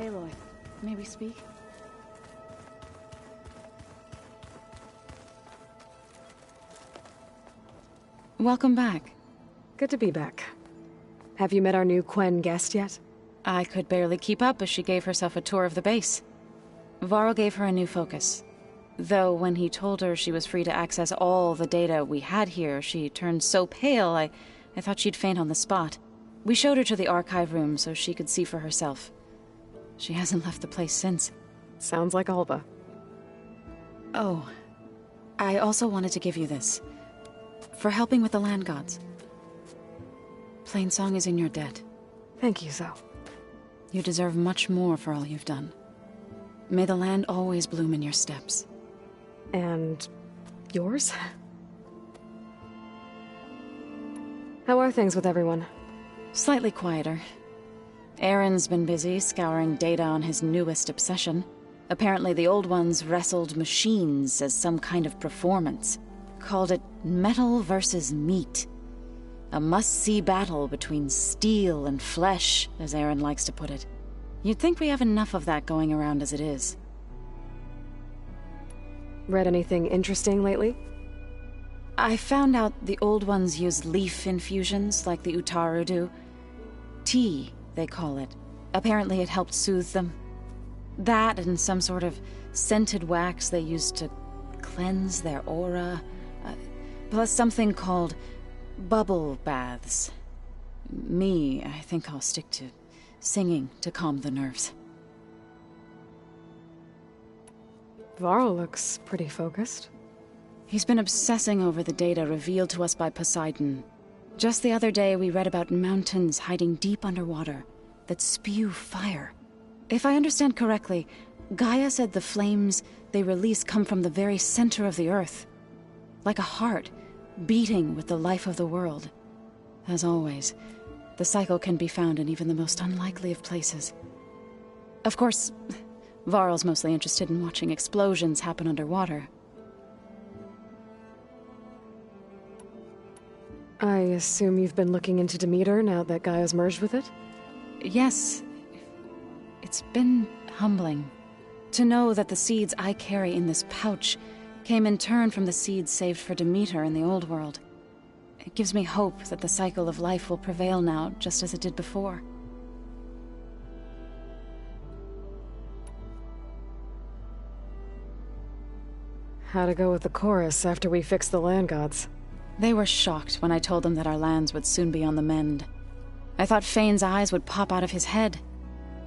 Aloy, may we speak? Welcome back. Good to be back. Have you met our new Quen guest yet? I could barely keep up as she gave herself a tour of the base. Varl gave her a new focus. Though when he told her she was free to access all the data we had here, she turned so pale I thought she'd faint on the spot. We showed her to the archive room so she could see for herself. She hasn't left the place since. Sounds like Alva. Oh, I also wanted to give you this. For helping with the land gods. Plainsong is in your debt. Thank you, Zoe. You deserve much more for all you've done. May the land always bloom in your steps. And yours? How are things with everyone? Slightly quieter. Aaron's been busy scouring data on his newest obsession. Apparently the old ones wrestled machines as some kind of performance. Called it metal versus meat. A must-see battle between steel and flesh, as Aaron likes to put it. You'd think we have enough of that going around as it is. Read anything interesting lately? I found out the old ones use leaf infusions like the Utaru do. Tea, they call it. Apparently it helped soothe them. That and some sort of scented wax they used to cleanse their aura. Plus something called bubble baths. I think I'll stick to singing to calm the nerves. Varl looks pretty focused. He's been obsessing over the data revealed to us by Poseidon. Just the other day we read about mountains hiding deep underwater that spew fire. If I understand correctly, Gaia said the flames they release come from the very center of the earth. Like a heart, beating with the life of the world. As always, the cycle can be found in even the most unlikely of places. Of course, Varl's mostly interested in watching explosions happen underwater. I assume you've been looking into Demeter now that Gaia's merged with it? Yes. It's been humbling. To know that the seeds I carry in this pouch came in turn from the seeds saved for Demeter in the old world. It gives me hope that the cycle of life will prevail now, just as it did before. How'd it go with the chorus after we fixed the land gods? They were shocked when I told them that our lands would soon be on the mend. I thought Fane's eyes would pop out of his head.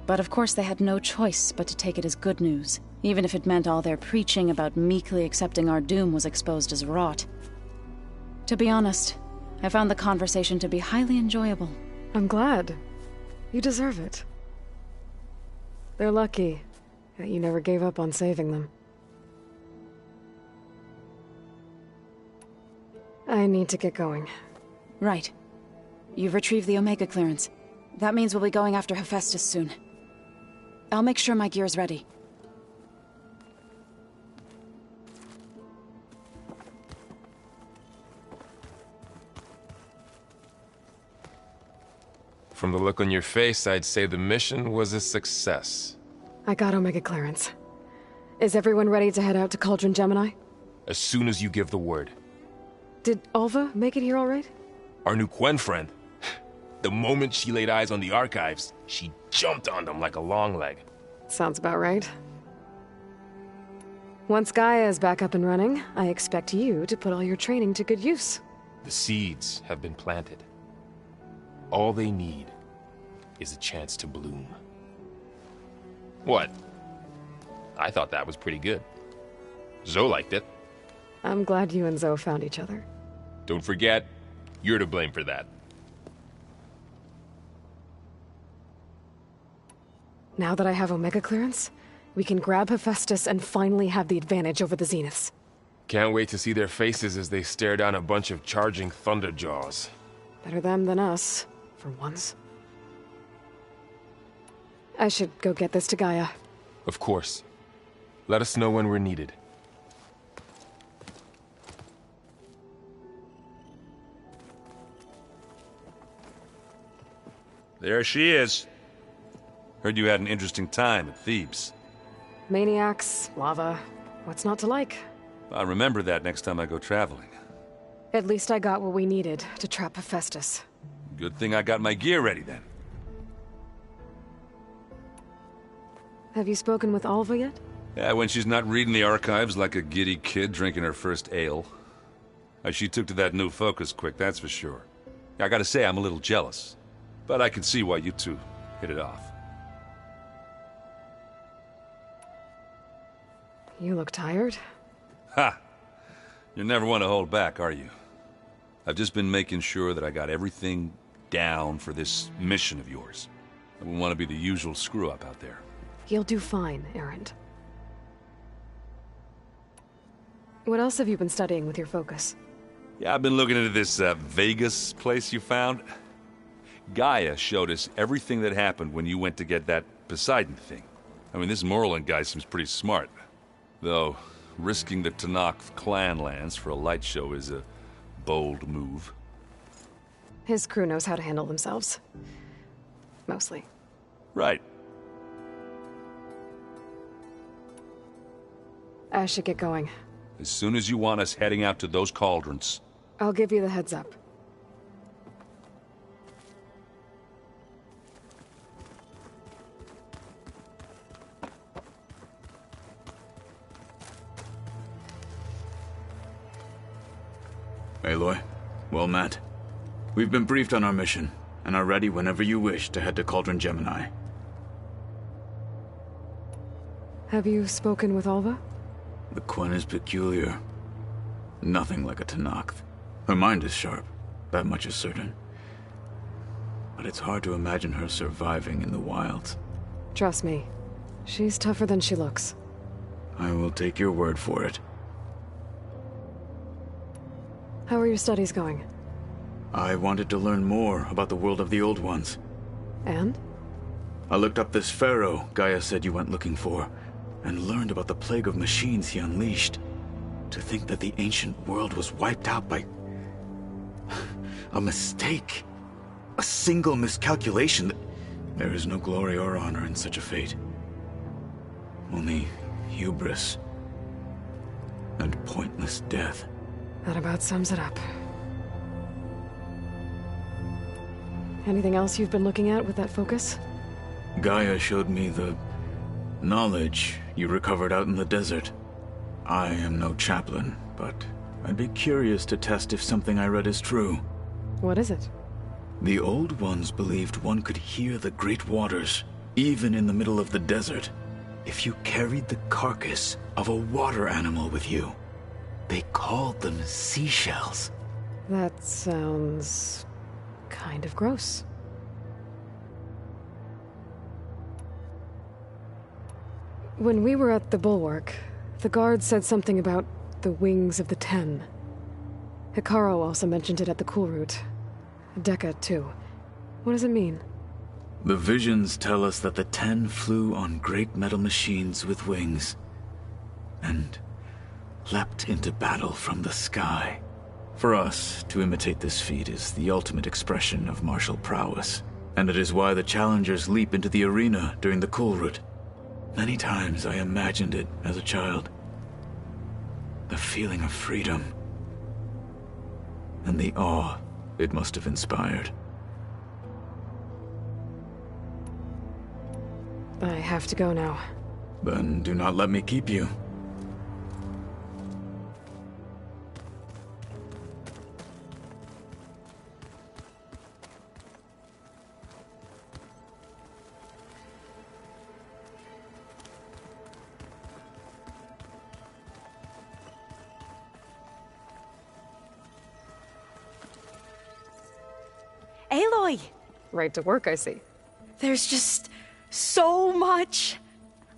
But of course they had no choice but to take it as good news, even if it meant all their preaching about meekly accepting our doom was exposed as rot. To be honest, I found the conversation to be highly enjoyable. I'm glad. You deserve it. They're lucky that you never gave up on saving them. I need to get going. Right. You've retrieved the Omega clearance. That means we'll be going after Hephaestus soon. I'll make sure my gear's ready. From the look on your face, I'd say the mission was a success. I got Omega clearance. Is everyone ready to head out to Cauldron Gemini? As soon as you give the word. Did Alva make it here all right? Our new Quen friend. The moment she laid eyes on the archives, she jumped on them like a long leg. Sounds about right. Once Gaia is back up and running, I expect you to put all your training to good use. The seeds have been planted. All they need is a chance to bloom. What? I thought that was pretty good. Zoe liked it. I'm glad you and Zoe found each other. Don't forget, you're to blame for that. Now that I have Omega clearance, we can grab Hephaestus and finally have the advantage over the Zeniths. Can't wait to see their faces as they stare down a bunch of charging Thunderjaws. Better them than us, for once. I should go get this to Gaia. Of course. Let us know when we're needed. There she is. Heard you had an interesting time at Thebes. Maniacs, lava, what's not to like? I'll remember that next time I go traveling. At least I got what we needed to trap Hephaestus. Good thing I got my gear ready then. Have you spoken with Alva yet? Yeah, when she's not reading the archives like a giddy kid drinking her first ale. She took to that new focus quick, that's for sure. I gotta say, I'm a little jealous. But I can see why you two hit it off. You look tired. Ha! You never want to hold back, are you? I've just been making sure that I got everything down for this mission of yours. I wouldn't want to be the usual screw-up out there. You'll do fine, Errant. What else have you been studying with your focus? Yeah, I've been looking into this Vegas place you found. Gaia showed us everything that happened when you went to get that Poseidon thing. I mean, this Merlin guy seems pretty smart. Though, risking the Tanakh clan lands for a light show is a bold move. His crew knows how to handle themselves. Mostly. Right. I should get going. As soon as you want us heading out to those cauldrons. I'll give you the heads up. Aloy, well met. We've been briefed on our mission, and are ready whenever you wish to head to Cauldron Gemini. Have you spoken with Alva? The Quen is peculiar. Nothing like a Tanakh. Her mind is sharp, that much is certain. But it's hard to imagine her surviving in the wilds. Trust me, she's tougher than she looks. I will take your word for it. How are your studies going? I wanted to learn more about the world of the Old Ones. And? I looked up this pharaoh Gaia said you went looking for, and learned about the plague of machines he unleashed. To think that the ancient world was wiped out by a mistake. A single miscalculation. There is no glory or honor in such a fate. Only hubris and pointless death. That about sums it up. Anything else you've been looking at with that focus? Gaia showed me the knowledge you recovered out in the desert. I am no chaplain, but I'd be curious to test if something I read is true. What is it? The Old Ones believed one could hear the great waters, even in the middle of the desert, if you carried the carcass of a water animal with you. They called them seashells. That sounds kind of gross. When we were at the Bulwark, the guard said something about the wings of the Ten. Hikaru also mentioned it at the Cool Route. Dekka, too. What does it mean? The visions tell us that the Ten flew on great metal machines with wings, and leapt into battle from the sky. For us, to imitate this feat is the ultimate expression of martial prowess, and it is why the challengers leap into the arena during the Cool Route. Many times I imagined it as a child. The feeling of freedom, and the awe it must have inspired. I have to go now. Then do not let me keep you. Aloy! Right to work, I see. There's just so much.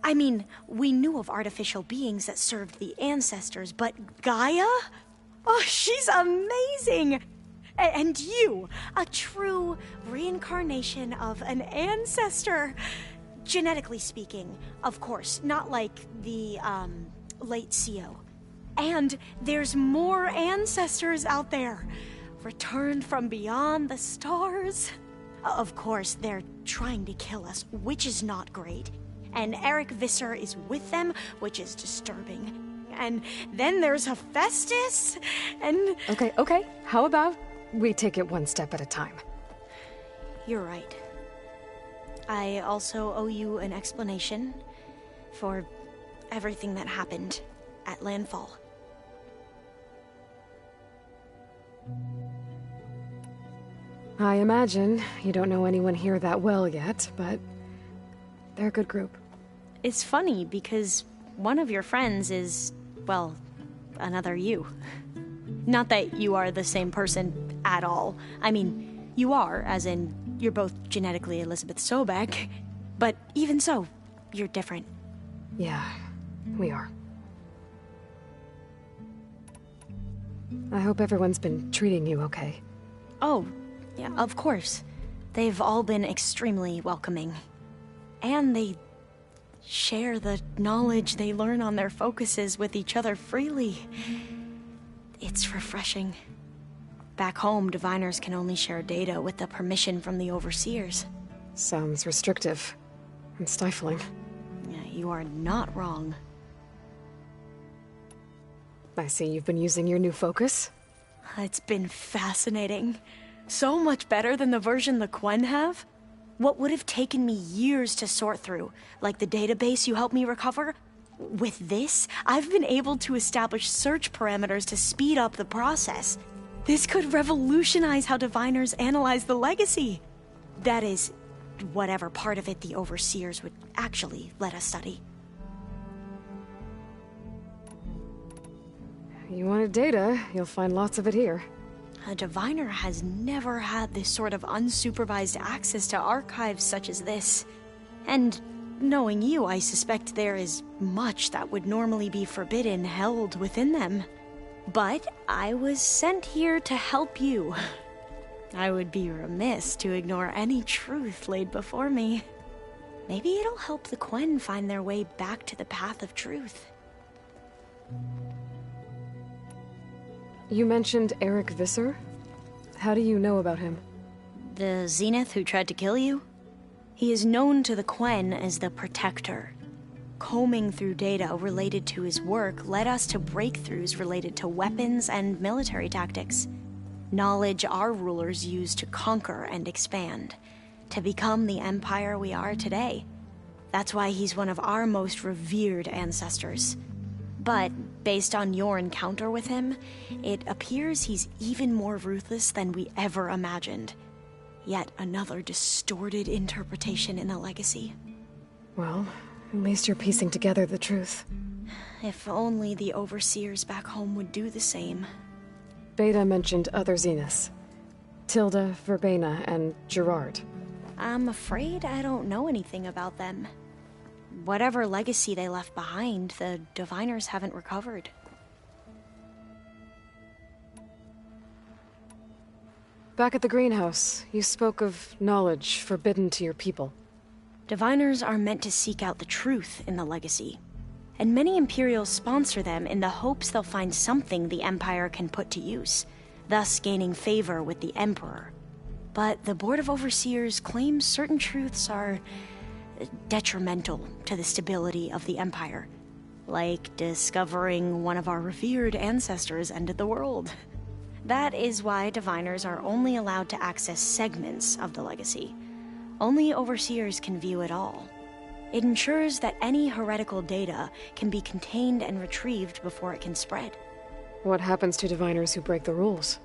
I mean, we knew of artificial beings that served the ancestors, but Gaia? Oh, she's amazing! And you, a true reincarnation of an ancestor. Genetically speaking, of course, not like the, late CO. And there's more ancestors out there, returned from beyond the stars. Of course, they're trying to kill us, which is not great. And Eric Visser is with them, which is disturbing. And then there's Hephaestus, and... Okay. How about we take it one step at a time? You're right. I also owe you an explanation for everything that happened at Landfall. I imagine you don't know anyone here that well yet, but they're a good group. It's funny because one of your friends is, well, another you. Not that you are the same person at all. I mean, you are, as in, you're both genetically Elizabeth Sobek, but even so, you're different. Yeah, we are. I hope everyone's been treating you okay. Oh, yeah, of course. They've all been extremely welcoming. And they share the knowledge they learn on their focuses with each other freely. It's refreshing. Back home, diviners can only share data with the permission from the overseers. Sounds restrictive and stifling. Yeah, you are not wrong. I see you've been using your new focus. It's been fascinating. So much better than the version the Quen have. What would have taken me years to sort through, like the database you helped me recover, with this, I've been able to establish search parameters to speed up the process. This could revolutionize how diviners analyze the legacy. That is, whatever part of it the overseers would actually let us study. You wanted data, you'll find lots of it here. A diviner has never had this sort of unsupervised access to archives such as this. And knowing you, I suspect there is much that would normally be forbidden held within them. But I was sent here to help you. I would be remiss to ignore any truth laid before me. Maybe it'll help the Quen find their way back to the path of truth. You mentioned Eric Visser? How do you know about him? The Zenith who tried to kill you? He is known to the Quen as the Protector. Combing through data related to his work led us to breakthroughs related to weapons and military tactics. Knowledge our rulers used to conquer and expand, to become the empire we are today. That's why he's one of our most revered ancestors. But, based on your encounter with him, it appears he's even more ruthless than we ever imagined. Yet another distorted interpretation in the legacy. Well, at least you're piecing together the truth. If only the overseers back home would do the same. Beta mentioned other Zeniths. Tilda, Verbena, and Gerard. I'm afraid I don't know anything about them. Whatever legacy they left behind, the diviners haven't recovered. Back at the greenhouse, you spoke of knowledge forbidden to your people. Diviners are meant to seek out the truth in the legacy, and many Imperials sponsor them in the hopes they'll find something the Empire can put to use, thus gaining favor with the Emperor. But the Board of Overseers claims certain truths are detrimental to the stability of the Empire, like discovering one of our revered ancestors ended the world. That is why diviners are only allowed to access segments of the legacy. Only overseers can view it all. It ensures that any heretical data can be contained and retrieved before it can spread. What happens to diviners who break the rules?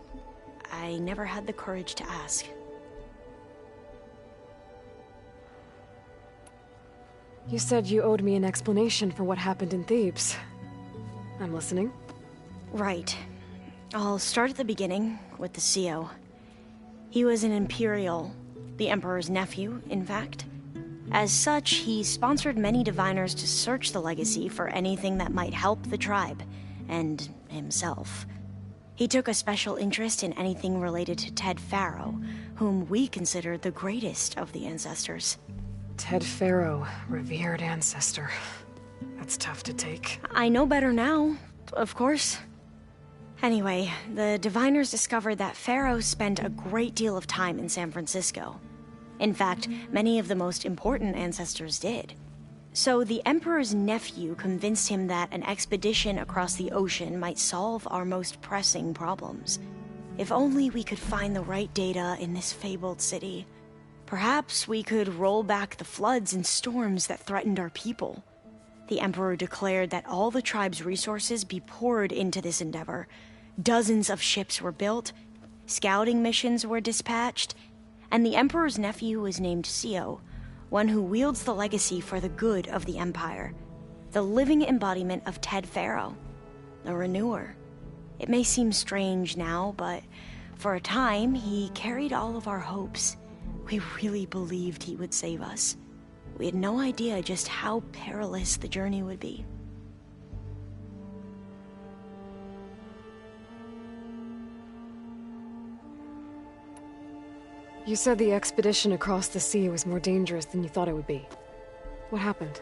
I never had the courage to ask. You said you owed me an explanation for what happened in Thebes. I'm listening. Right. I'll start at the beginning, with the CO. He was an Imperial, the Emperor's nephew, in fact. As such, he sponsored many diviners to search the legacy for anything that might help the tribe, and himself. He took a special interest in anything related to Ted Farrow, whom we consider the greatest of the ancestors. Ted Farrow, revered ancestor. That's tough to take. I know better now, of course. Anyway, the diviners discovered that Farrow spent a great deal of time in San Francisco. In fact, many of the most important ancestors did. So the Emperor's nephew convinced him that an expedition across the ocean might solve our most pressing problems. If only we could find the right data in this fabled city, perhaps we could roll back the floods and storms that threatened our people. The Emperor declared that all the tribe's resources be poured into this endeavor. Dozens of ships were built, scouting missions were dispatched, and the Emperor's nephew was named Sio, one who wields the legacy for the good of the Empire, the living embodiment of Ted Faro, the Renewer. It may seem strange now, but for a time, he carried all of our hopes. We really believed he would save us. We had no idea just how perilous the journey would be. You said the expedition across the sea was more dangerous than you thought it would be. What happened?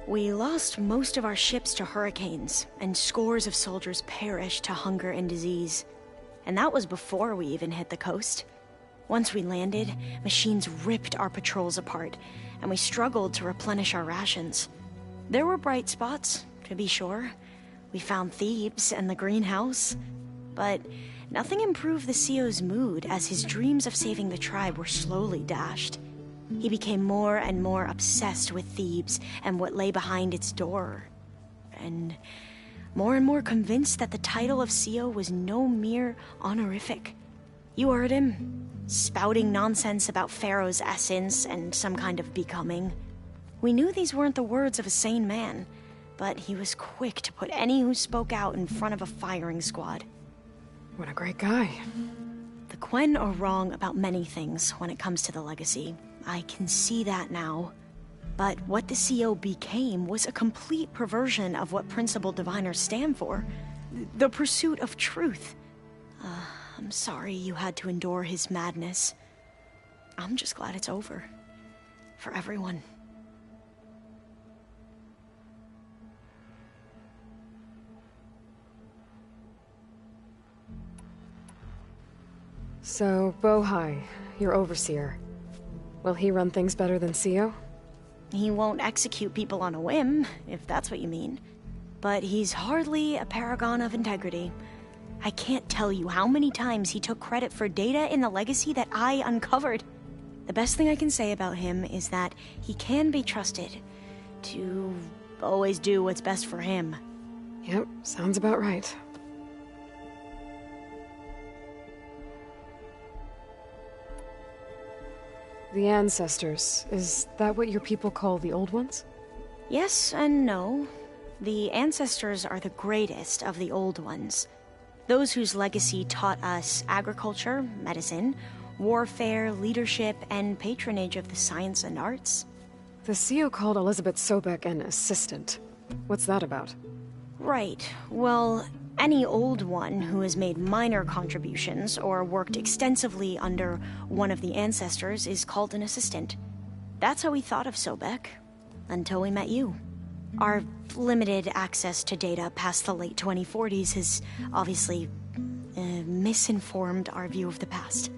We lost most of our ships to hurricanes, and scores of soldiers perished to hunger and disease. And that was before we even hit the coast. Once we landed, machines ripped our patrols apart, and we struggled to replenish our rations. There were bright spots, to be sure. We found Thebes and the greenhouse, but nothing improved the CEO's mood as his dreams of saving the tribe were slowly dashed. He became more and more obsessed with Thebes and what lay behind its door, and more convinced that the title of CEO was no mere honorific. You heard him, spouting nonsense about Pharaoh's essence and some kind of becoming. We knew these weren't the words of a sane man, but he was quick to put any who spoke out in front of a firing squad. What a great guy. The Quen are wrong about many things when it comes to the legacy. I can see that now. But what the CEO became was a complete perversion of what principled diviners stand for. The pursuit of truth. I'm sorry you had to endure his madness. I'm just glad it's over. For everyone. So, Bohai, your overseer. Will he run things better than CEO? He won't execute people on a whim, if that's what you mean. But he's hardly a paragon of integrity. I can't tell you how many times he took credit for data in the legacy that I uncovered. The best thing I can say about him is that he can be trusted to always do what's best for him. Yep, sounds about right. The ancestors, is that what your people call the old ones? Yes and no. The ancestors are the greatest of the old ones. Those whose legacy taught us agriculture, medicine, warfare, leadership, and patronage of the science and arts. The CEO called Elizabeth Sobek an assistant. What's that about? Right. Well, any old one who has made minor contributions or worked extensively under one of the ancestors is called an assistant. That's how we thought of Sobek, until we met you. Our limited access to data past the late 2040s has obviously misinformed our view of the past.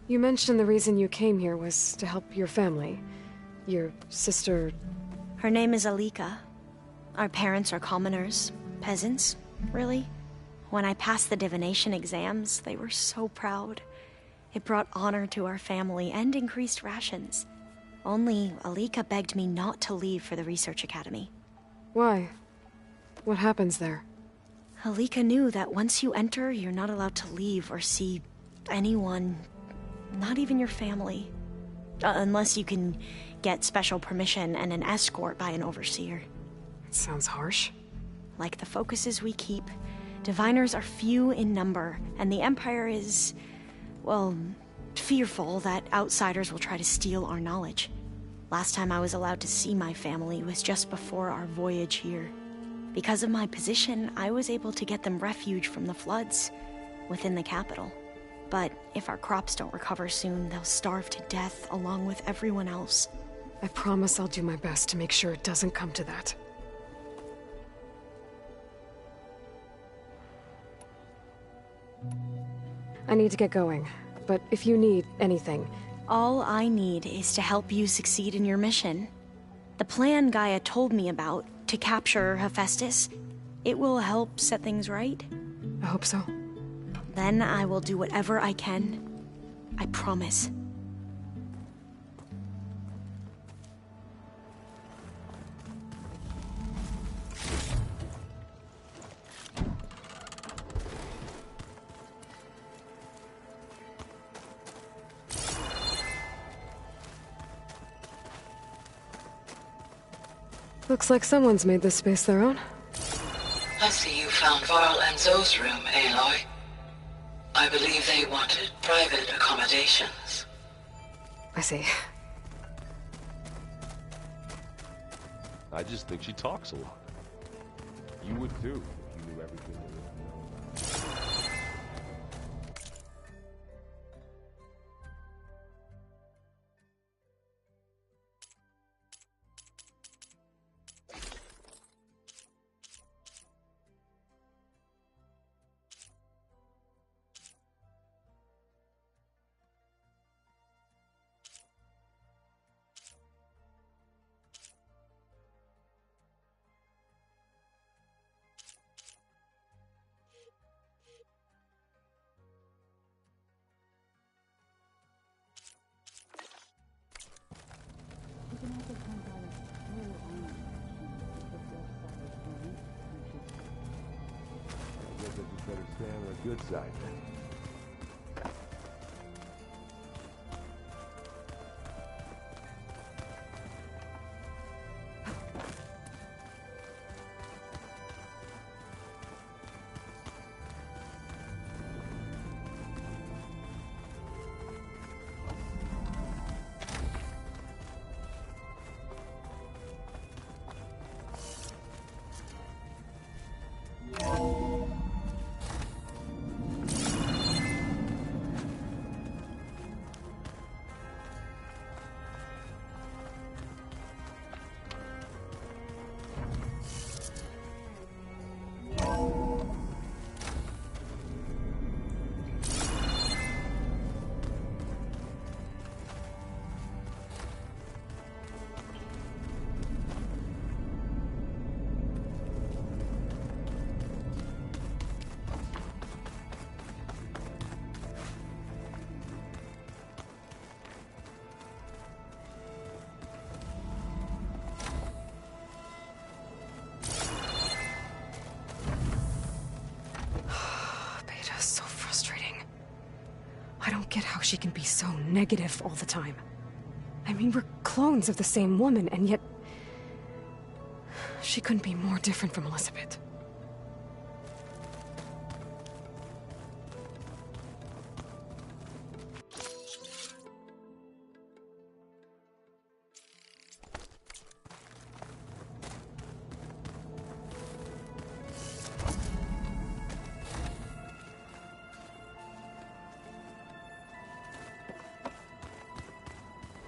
You mentioned the reason you came here was to help your family. Your sister... Her name is Alika. Our parents are commoners. Peasants, really. When I passed the divination exams, they were so proud. It brought honor to our family and increased rations. Only Alika begged me not to leave for the research academy. Why? What happens there? Alika knew that once you enter, you're not allowed to leave or see anyone. Not even your family. Unless you can get special permission and an escort by an overseer. It sounds harsh. Like the focuses we keep, diviners are few in number, and the Empire is, well, fearful that outsiders will try to steal our knowledge. Last time I was allowed to see my family was just before our voyage here. Because of my position, I was able to get them refuge from the floods within the capital. But if our crops don't recover soon, they'll starve to death along with everyone else. I promise I'll do my best to make sure it doesn't come to that. I need to get going, but if you need anything... All I need is to help you succeed in your mission. The plan Gaia told me about, to capture Hephaestus, it will help set things right. I hope so. Then I will do whatever I can. I promise. Looks like someone's made this space their own. I see you found Varl and Zoe's room, Aloy. I believe they wanted private accommodations. I see. I just think she talks a lot. You would too, if you knew everything there is to know about her. Better stay on the good side then. I don't get how she can be so negative all the time. I mean, we're clones of the same woman, and yet... she couldn't be more different from Elizabeth.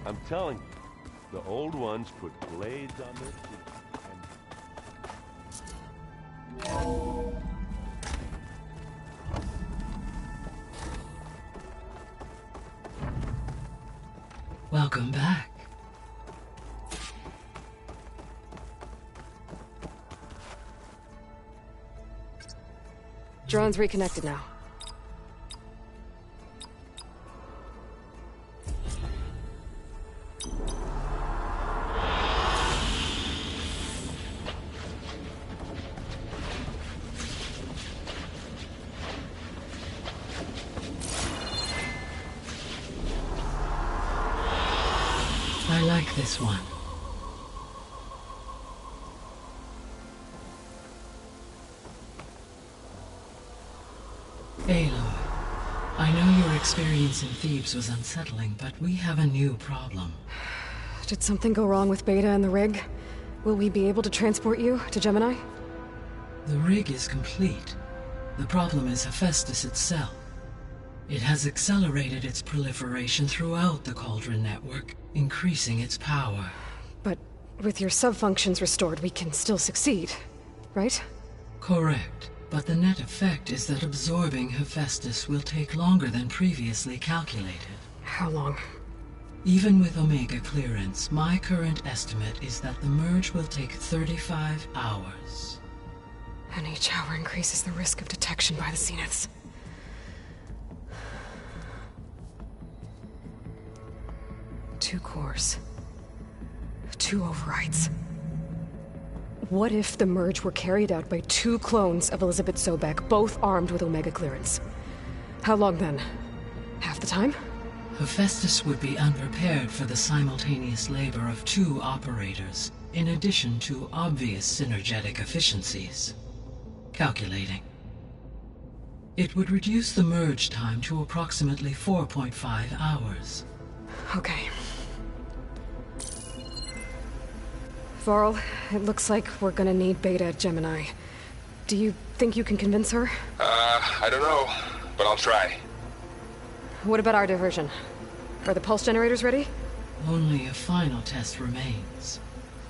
I'm telling you, the old ones put blades on their feet and... Welcome back. Drone's reconnected now. I like this one. Aloy, I know your experience in Thebes was unsettling, but we have a new problem. Did something go wrong with Beta and the rig? Will we be able to transport you to Gemini? The rig is complete. The problem is Hephaestus itself. It has accelerated its proliferation throughout the Cauldron network, increasing its power. But with your sub-functions restored, we can still succeed, right? Correct. But the net effect is that absorbing Hephaestus will take longer than previously calculated. How long? Even with Omega clearance, my current estimate is that the merge will take 35 hours. And each hour increases the risk of detection by the Zeniths. Two cores. Two overrides. What if the merge were carried out by two clones of Elizabeth Sobek, both armed with Omega clearance? How long then? Half the time? Hephaestus would be unprepared for the simultaneous labor of two operators, in addition to obvious synergetic efficiencies. Calculating. It would reduce the merge time to approximately 4.5 hours. Okay. Varl, it looks like we're gonna need Beta at Gemini. Do you think you can convince her? I don't know, but I'll try. What about our diversion? Are the pulse generators ready? Only a final test remains.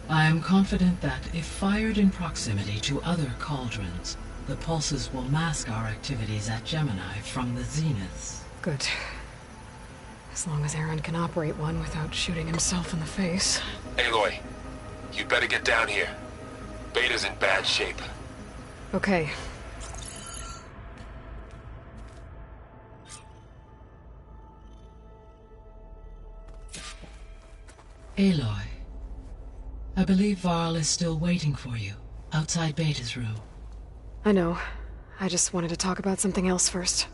I am confident that if fired in proximity to other cauldrons, the pulses will mask our activities at Gemini from the Zeniths. Good. As long as Aaron can operate one without shooting himself in the face. Aloy, you better get down here. Beta's in bad shape. Okay. Aloy, I believe Varl is still waiting for you, outside Beta's room. I know. I just wanted to talk about something else first.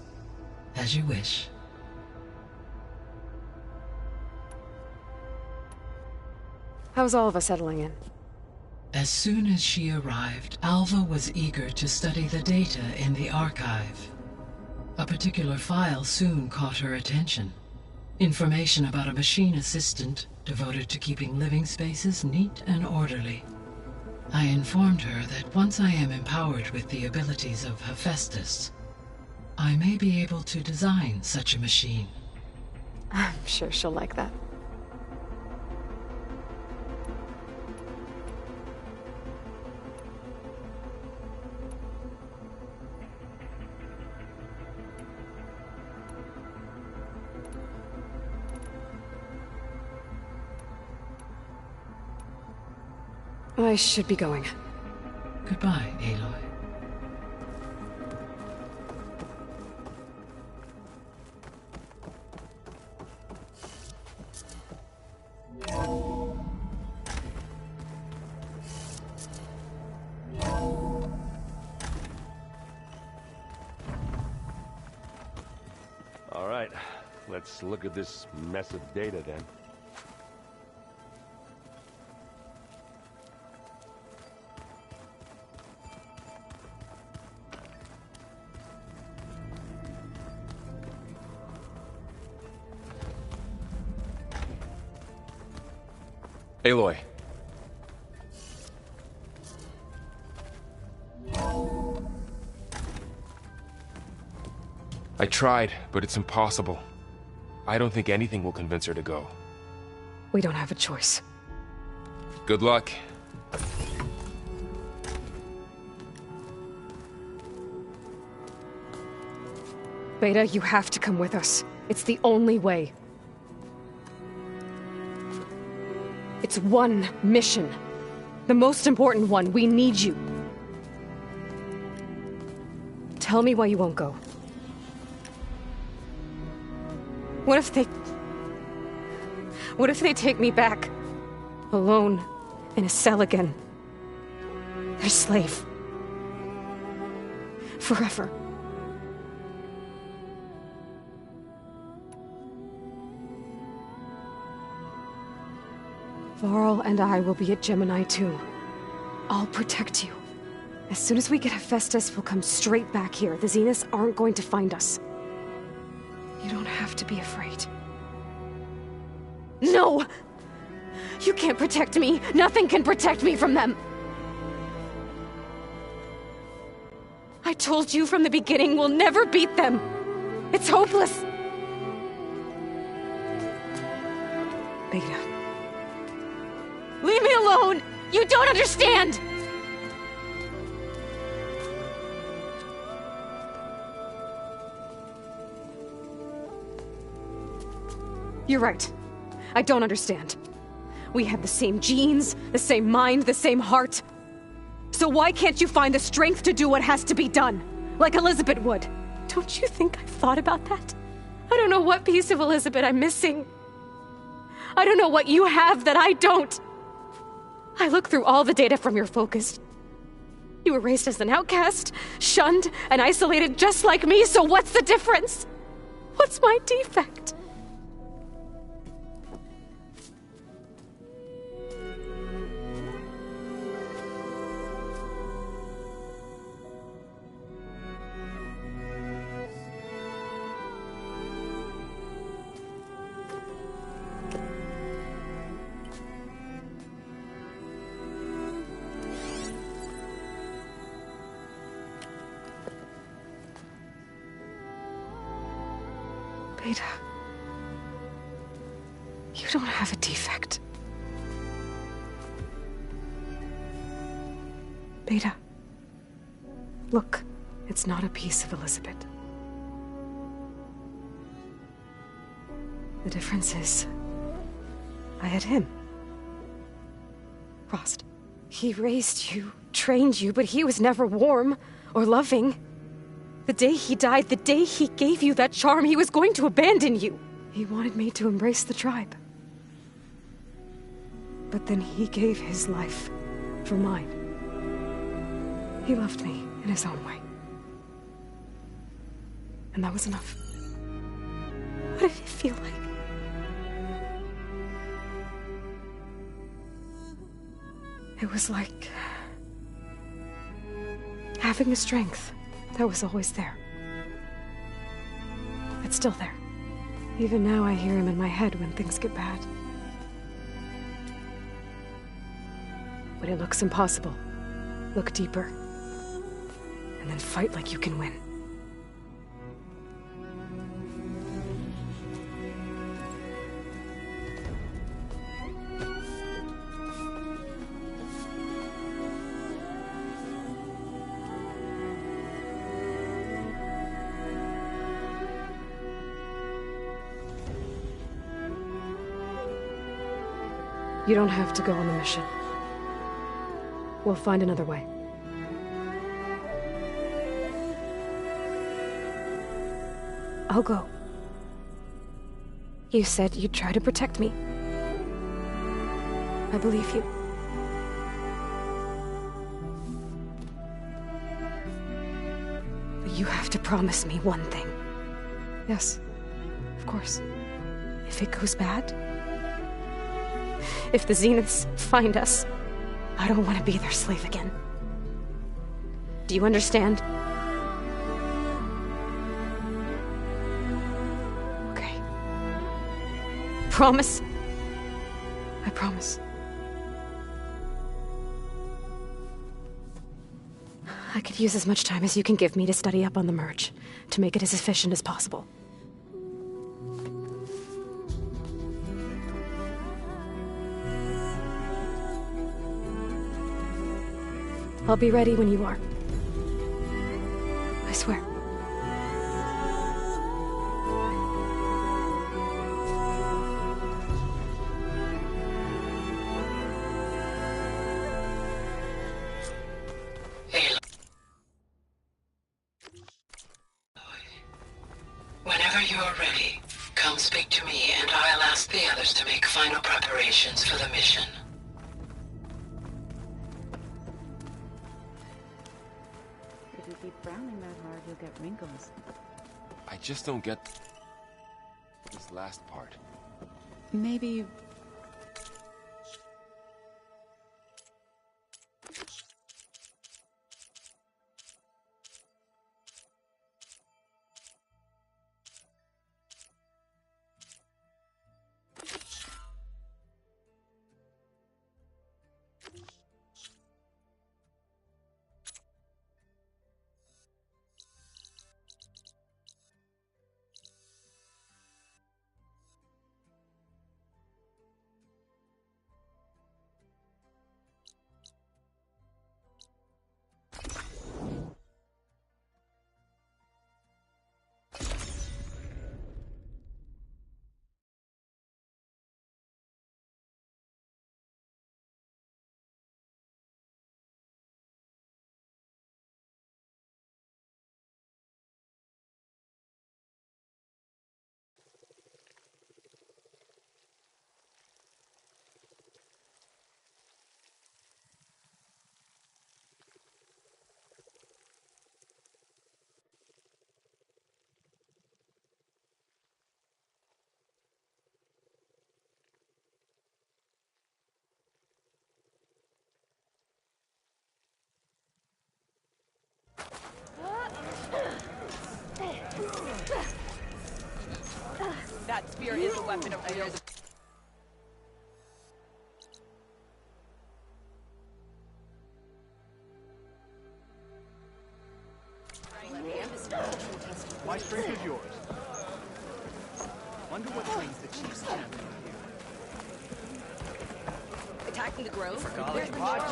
As you wish. How's all of us settling in? As soon as she arrived, Alva was eager to study the data in the archive. A particular file soon caught her attention. Information about a machine assistant devoted to keeping living spaces neat and orderly. I informed her that once I am empowered with the abilities of Hephaestus, I may be able to design such a machine. I'm sure she'll like that. I should be going. Goodbye, Aloy. All right, let's look at this mess of data then. Aloy. I tried, but it's impossible. I don't think anything will convince her to go. We don't have a choice. Good luck. Beta, you have to come with us. It's the only way. It's one mission. The most important one. We need you. Tell me why you won't go. What if they take me back? Alone, in a cell again. Their slave. Forever. Varl and I will be at Gemini too. I'll protect you. As soon as we get Hephaestus, we'll come straight back here. The Zeniths aren't going to find us. You don't have to be afraid. No! You can't protect me! Nothing can protect me from them! I told you from the beginning we'll never beat them! It's hopeless! Beta. Leave me alone! You don't understand! You're right. I don't understand. We have the same genes, the same mind, the same heart. So why can't you find the strength to do what has to be done? Like Elizabeth would. Don't you think I've thought about that? I don't know what piece of Elizabeth I'm missing. I don't know what you have that I don't. I look through all the data from your focus. You were raised as an outcast, shunned, and isolated just like me, so what's the difference? What's my defect? Beta, you don't have a defect. Beta, look, it's not a piece of Elizabeth. The difference is, I had him. Rost. He raised you, trained you, but he was never warm or loving. The day he died, the day he gave you that charm, he was going to abandon you. He wanted me to embrace the tribe. But then he gave his life for mine. He loved me in his own way. And that was enough. What did it feel like? It was like having a strength that was always there. It's still there. Even now I hear him in my head when things get bad. When it looks impossible, look deeper. And then fight like you can win. You don't have to go on the mission. We'll find another way. I'll go. You said you'd try to protect me. I believe you. But you have to promise me one thing. Yes, of course. If it goes bad, if the Zeniths find us, I don't want to be their slave again. Do you understand? Okay. Promise? I promise. I could use as much time as you can give me to study up on the merge, to make it as efficient as possible. I'll be ready when you are. I swear. Whenever you're ready, come speak to me and I'll ask the others to make final preparations for the mission. If you keep frowning that hard, you'll get wrinkles. I just don't get this last part. Maybe... That spear is a weapon of real. My strength is yours. Wonder what brings the chief's champion here. Attacking the grove? There's the Let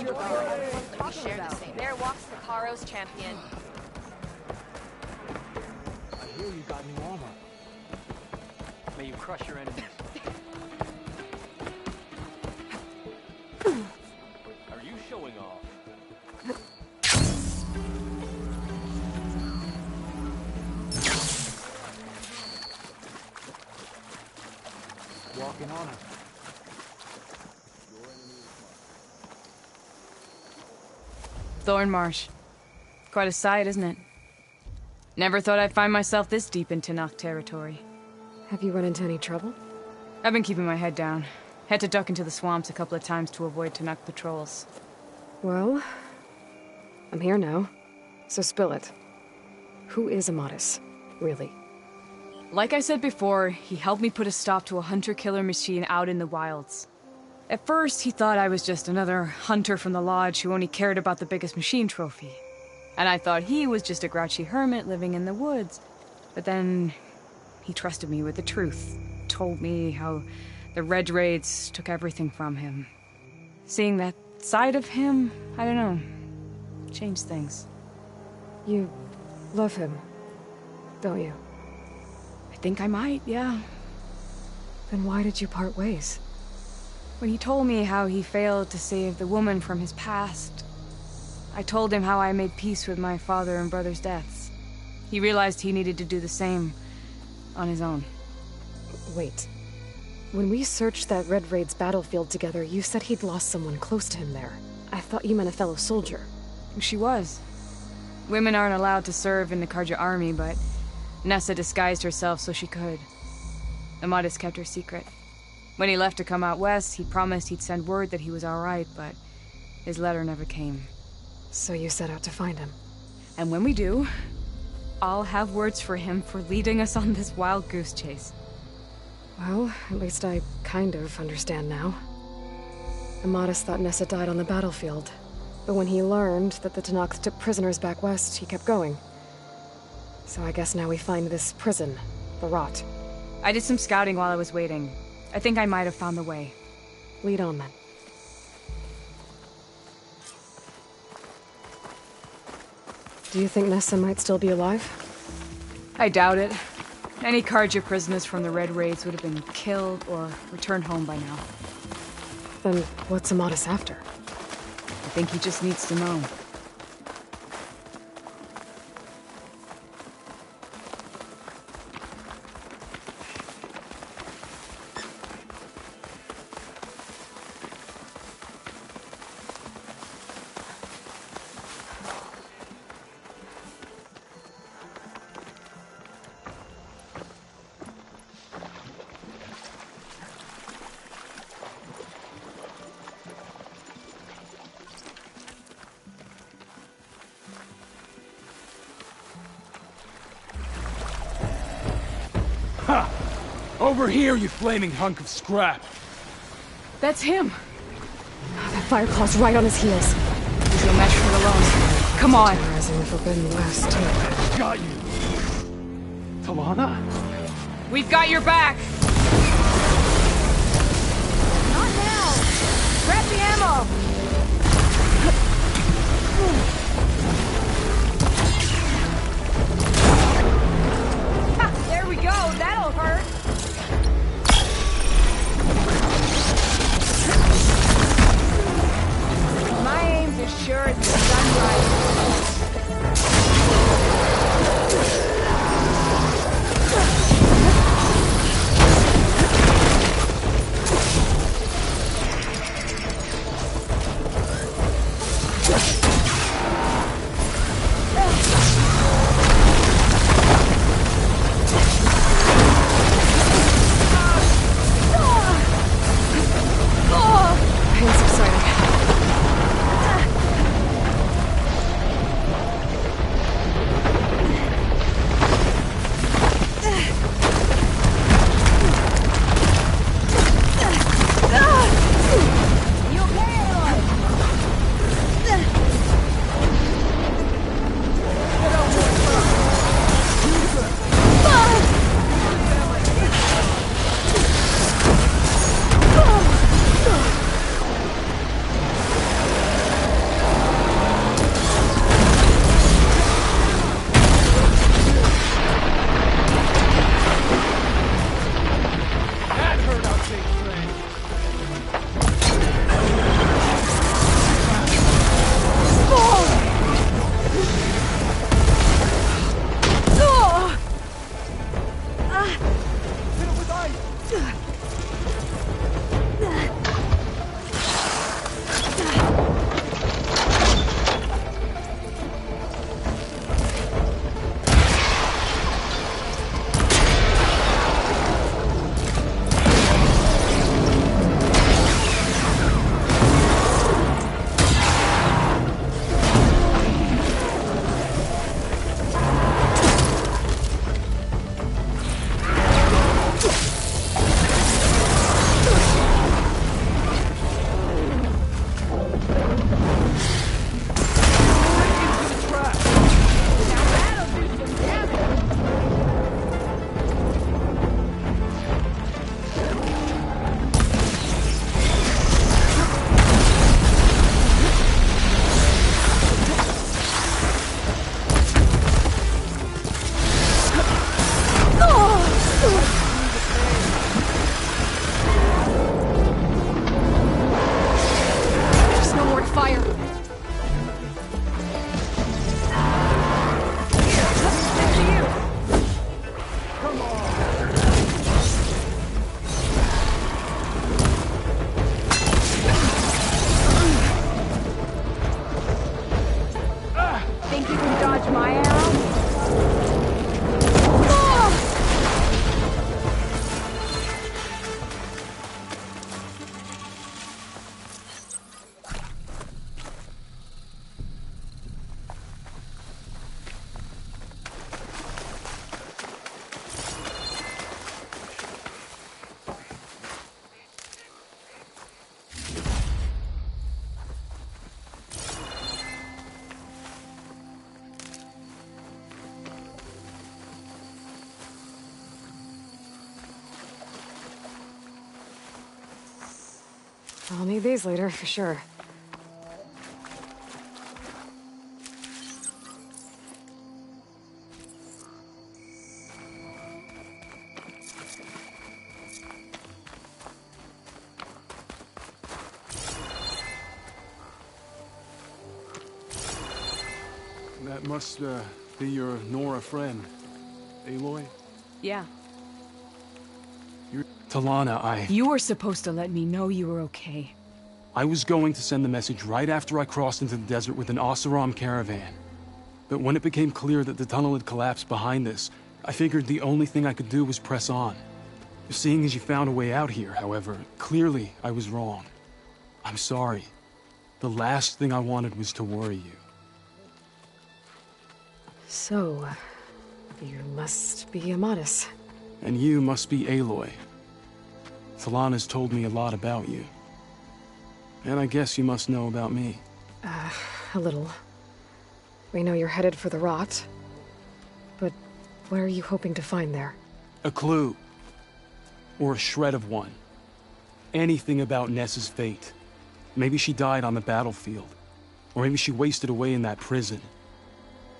me share the same. There walks Hikaro's champion. I hear you got new armor. May you crush your enemies. Are you showing off? Walking on it. Thornmarsh. Quite a sight, isn't it? Never thought I'd find myself this deep in Tenakth territory. Have you run into any trouble? I've been keeping my head down. Had to duck into the swamps a couple of times to avoid Tenakth patrols. Well, I'm here now, so spill it. Who is Amatis, really? Like I said before, he helped me put a stop to a hunter-killer machine out in the wilds. At first, he thought I was just another hunter from the lodge who only cared about the biggest machine trophy. And I thought he was just a grouchy hermit living in the woods. But then, he trusted me with the truth. Told me how the Red Raids took everything from him. Seeing that side of him, I don't know, changed things. You love him, don't you? I think I might, yeah. Then why did you part ways? When he told me how he failed to save the woman from his past, I told him how I made peace with my father and brother's deaths. He realized he needed to do the same on his own. Wait. When we searched that Red Raid's battlefield together, you said he'd lost someone close to him there. I thought you meant a fellow soldier. She was. Women aren't allowed to serve in the Karja army, but Nessa disguised herself so she could. Amatis kept her secret. When he left to come out west, he promised he'd send word that he was all right, but his letter never came. So you set out to find him. And when we do, I'll have words for him for leading us on this wild goose chase. Well, at least I kind of understand now. Amatis thought Nessa died on the battlefield, but when he learned that the Tenakth took prisoners back west, he kept going. So I guess now we find this prison, the Rot. I did some scouting while I was waiting. I think I might have found the way. Lead on, then. Do you think Nessa might still be alive? I doubt it. Any Karja prisoners from the Red Raids would have been killed or returned home by now. Then what's Amatis after? I think he just needs to know. Over here, you flaming hunk of scrap! That's him! That Fireclaw's right on his heels. He's no match for it alone. Come on! Terrorizing the Forbidden West, too. Got you! Talana? We've got your back! Not now! Grab the ammo! There we go! That'll hurt! My aim's as sure as the sunrise. I'll need these later, for sure. That must be your Nora friend, Aloy? Yeah. Talana, You were supposed to let me know you were okay. I was going to send the message right after I crossed into the desert with an Oseram caravan. But when it became clear that the tunnel had collapsed behind us, I figured the only thing I could do was press on. Seeing as you found a way out here, however, clearly I was wrong. I'm sorry. The last thing I wanted was to worry you. So, you must be Amatis. And you must be Aloy. Talana's told me a lot about you. And I guess you must know about me. A little. We know you're headed for the rot. But what are you hoping to find there? A clue. Or a shred of one. Anything about Nessa's fate. Maybe she died on the battlefield. Or maybe she wasted away in that prison.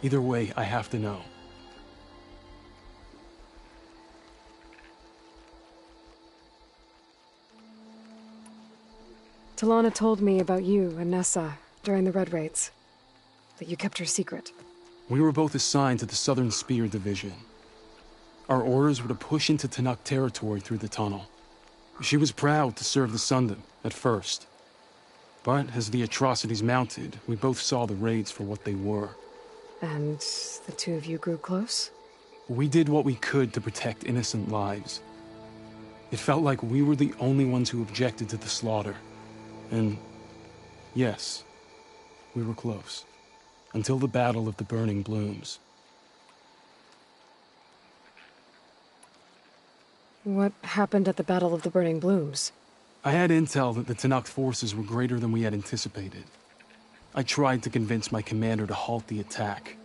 Either way, I have to know. Talana told me about you and Nessa during the Red Raids. That you kept her secret. We were both assigned to the Southern Spear Division. Our orders were to push into Tanuk territory through the tunnel. She was proud to serve the Sundom at first. But as the atrocities mounted, we both saw the raids for what they were. And the two of you grew close? We did what we could to protect innocent lives. It felt like we were the only ones who objected to the slaughter. And yes, we were close. Until the Battle of the Burning Blooms. What happened at the Battle of the Burning Blooms? I had intel that the Tanuk forces were greater than we had anticipated. I tried to convince my commander to halt the attack.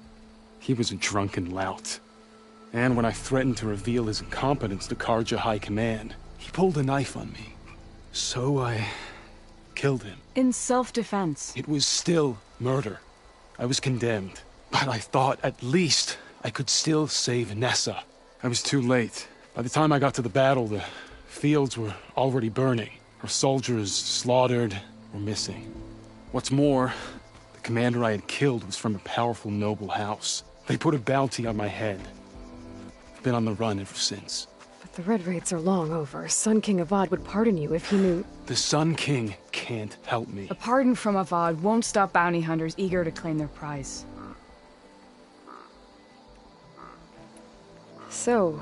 He was a drunken lout. And when I threatened to reveal his incompetence to Karja High Command, he pulled a knife on me. So I killed him. In self-defense. It was still murder. I was condemned. But I thought at least I could still save Nessa. I was too late. By the time I got to the battle, the Fields were already burning. Our soldiers slaughtered or missing. What's more, the commander I had killed was from a powerful noble house. They put a bounty on my head. I've been on the run ever since. But the Red Raids are long over. Sun King Avad would pardon you if he knew... The Sun King can't help me. A pardon from Avad won't stop bounty hunters eager to claim their prize. So,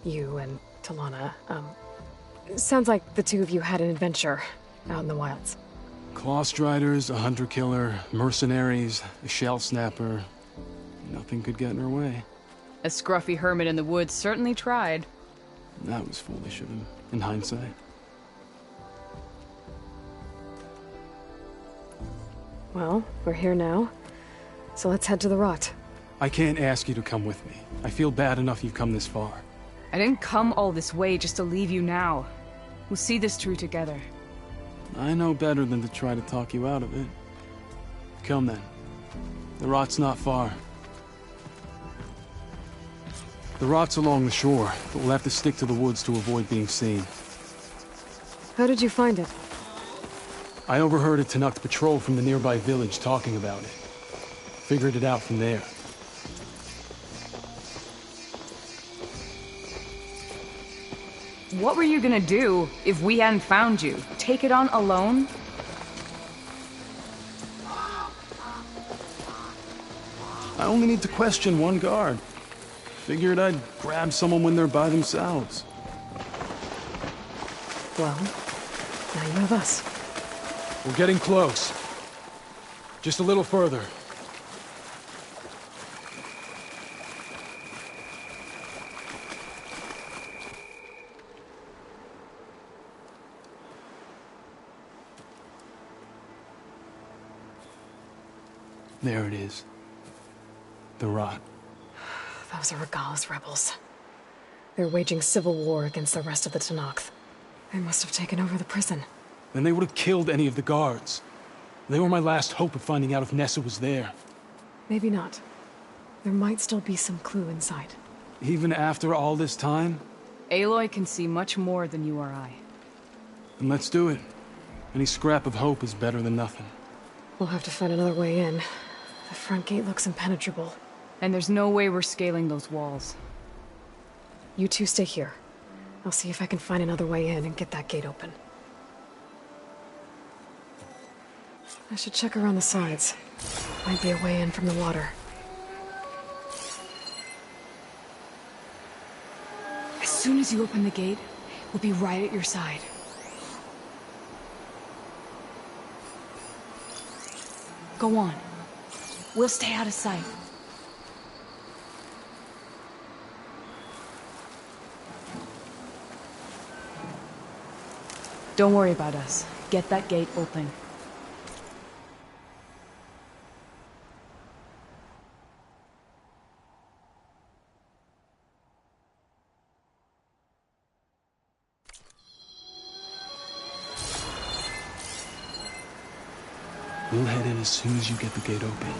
you and Talana, sounds like the two of you had an adventure out in the wilds. Claw Striders, a hunter-killer, mercenaries, a shell snapper. Nothing could get in her way. A scruffy hermit in the woods certainly tried. That was foolish of him, in hindsight. Well, we're here now, so let's head to the rot. I can't ask you to come with me. I feel bad enough you've come this far. I didn't come all this way just to leave you now. We'll see this through together. I know better than to try to talk you out of it. Come then. The rot's not far. The rot's along the shore, but we'll have to stick to the woods to avoid being seen. How did you find it? I overheard a Tanakh patrol from the nearby village talking about it. Figured it out from there. What were you gonna do if we hadn't found you? Take it on alone? I only need to question one guard. Figured I'd grab someone when they're by themselves. Well, now you have us. We're getting close. Just a little further. There it is. The rot. Those are Regala's rebels. They're waging civil war against the rest of the Tanakh. They must have taken over the prison. Then they would have killed any of the guards. They were my last hope of finding out if Nessa was there. Maybe not. There might still be some clue inside. Even after all this time? Aloy can see much more than you or I. Then let's do it. Any scrap of hope is better than nothing. We'll have to find another way in. The front gate looks impenetrable. And there's no way we're scaling those walls. You two stay here. I'll see if I can find another way in and get that gate open. I should check around the sides. Might be a way in from the water. As soon as you open the gate, we'll be right at your side. Go on. We'll stay out of sight. Don't worry about us. Get that gate open. We'll head in as soon as you get the gate open.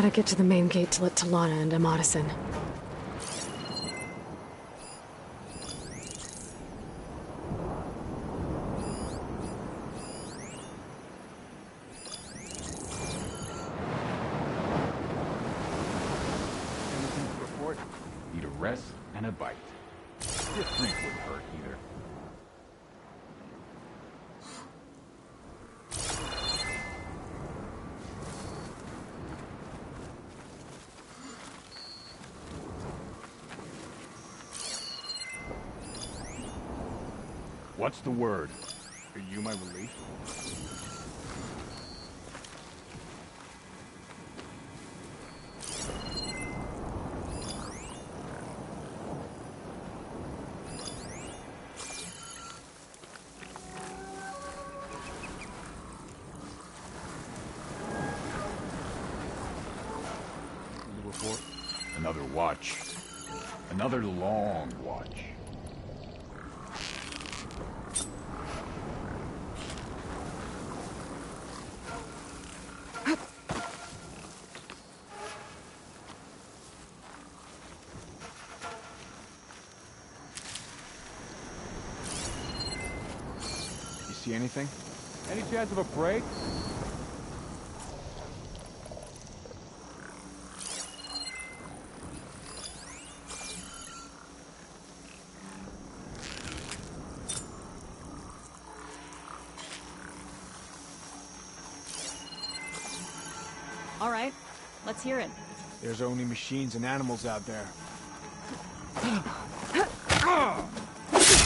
Gotta get to the main gate to let Talana and Amadis in. Anything to report? Need a rest and a bite. This drink wouldn't hurt either. What's the word? Are you my relief? Report? Another watch. Another long watch. See anything? Any chance of a break? All right, let's hear it. There's only machines and animals out there.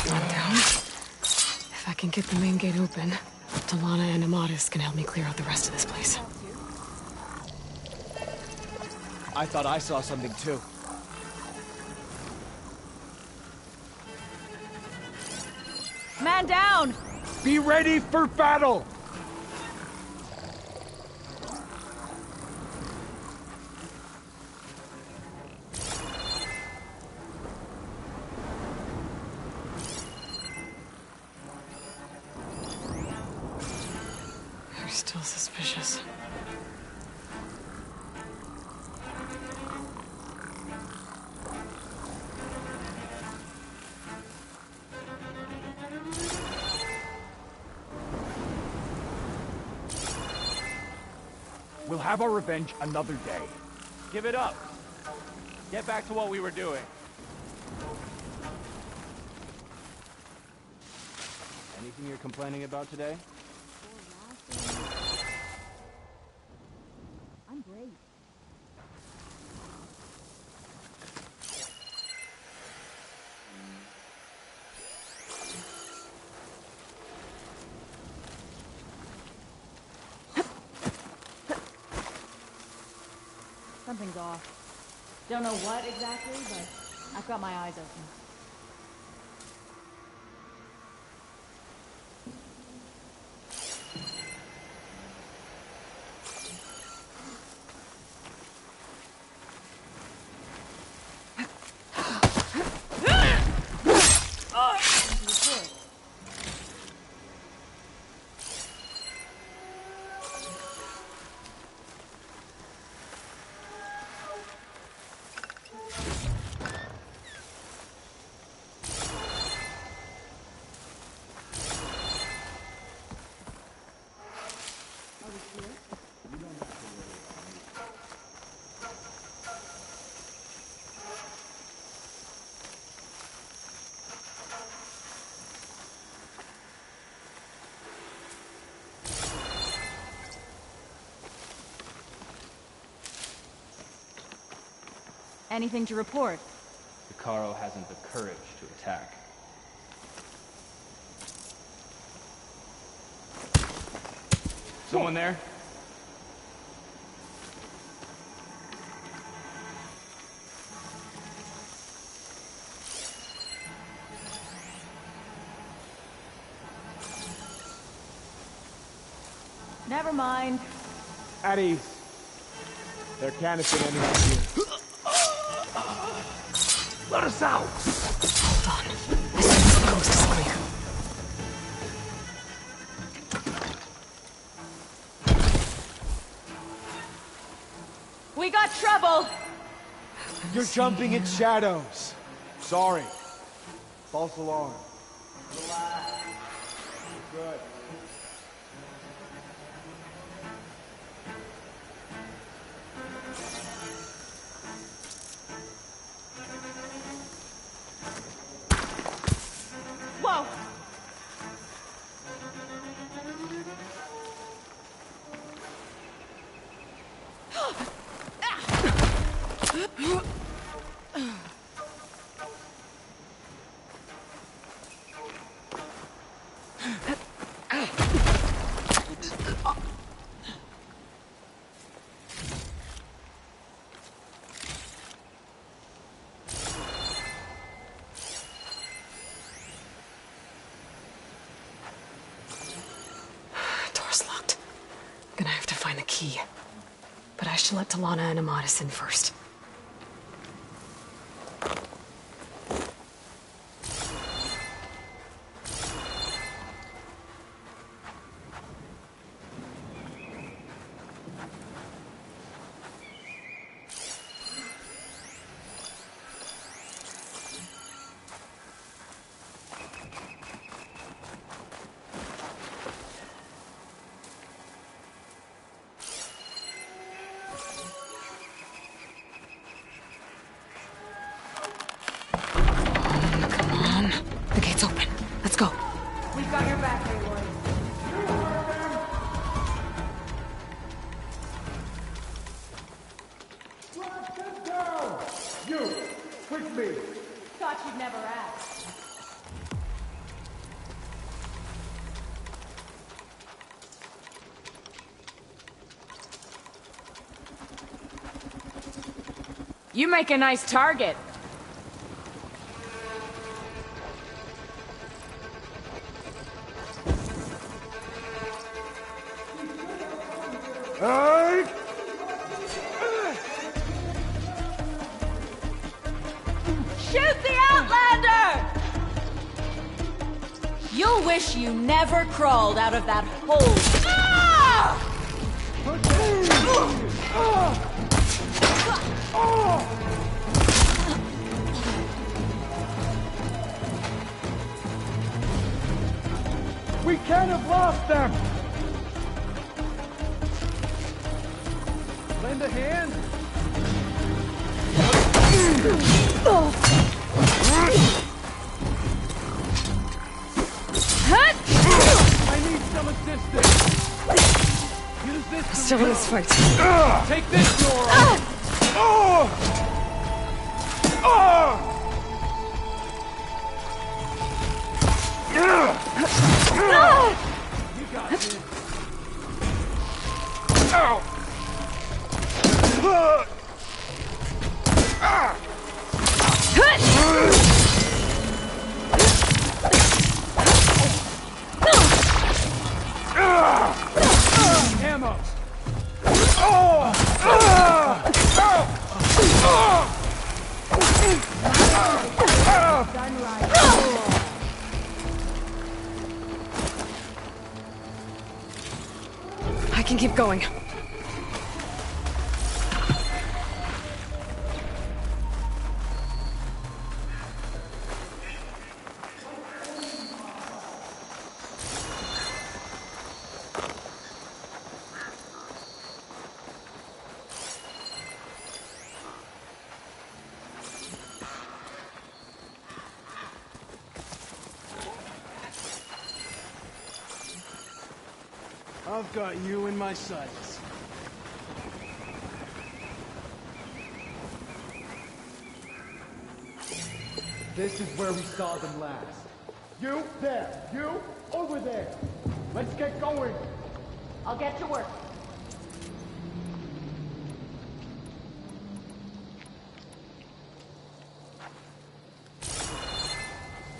One down. If I can get the main gate open, Talana and Amadis can help me clear out the rest of this place. I thought I saw something too. Man down! Be ready for battle! They're still suspicious. We'll have our revenge another day. Give it up. Get back to what we were doing. Anything you're complaining about today? I'm great. Something's off. Don't know what exactly, but I've got my eyes open. Anything to report? Hikaru hasn't the courage to attack. Someone there? Never mind. At ease. There can't have been anyone here. Let us out! Hold on. This is the coast is clear. We trouble! You're jumping at shadows. Sorry. False alarm. Relax. Good. Whoa! Door's locked. Gonna have to find the key. But I should let Talana and Amatis in first. The gate's open. Let's go. We've got your back, Aloy. You! With me! Thought you'd never ask. You make a nice target. Hey! Shoot the Outlander! You'll wish you never crawled out of that hole. Ah! We can't have lost them! Lend a hand? I need some assistance! Use this to Still in this fight. Take this, Nora! You got this! Ammo! I can keep going. I've got you in my sights. This is where we saw them last. You there! You over there! Let's get going! I'll get to work.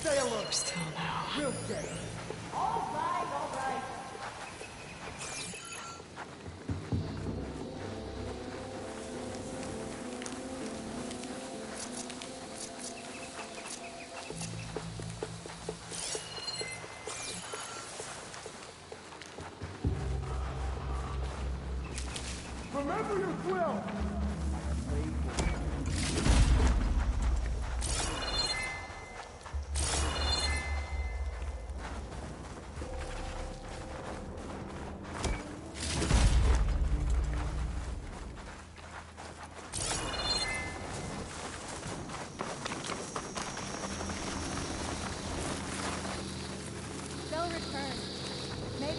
Stay alert! Still now. We'll get it. All right, all right. Remember your quill!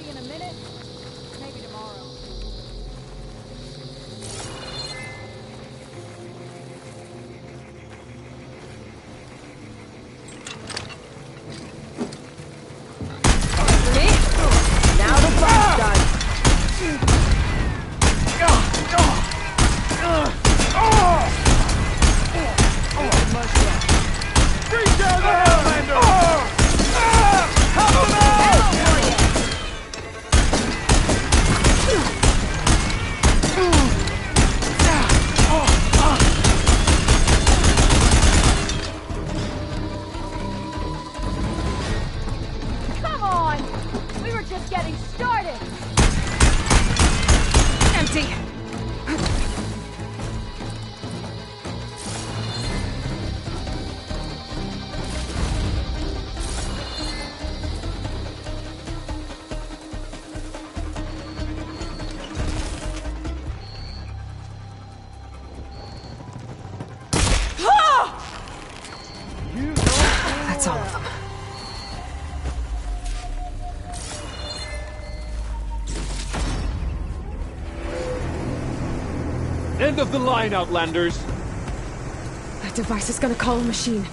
ready in a minute. Maybe tomorrow. Now the fun's done. Reach out the Hellbender! Help him out! Come on! We were just getting started! Empty. That's all of them. End of the line, Outlanders! That device is gonna call a machine.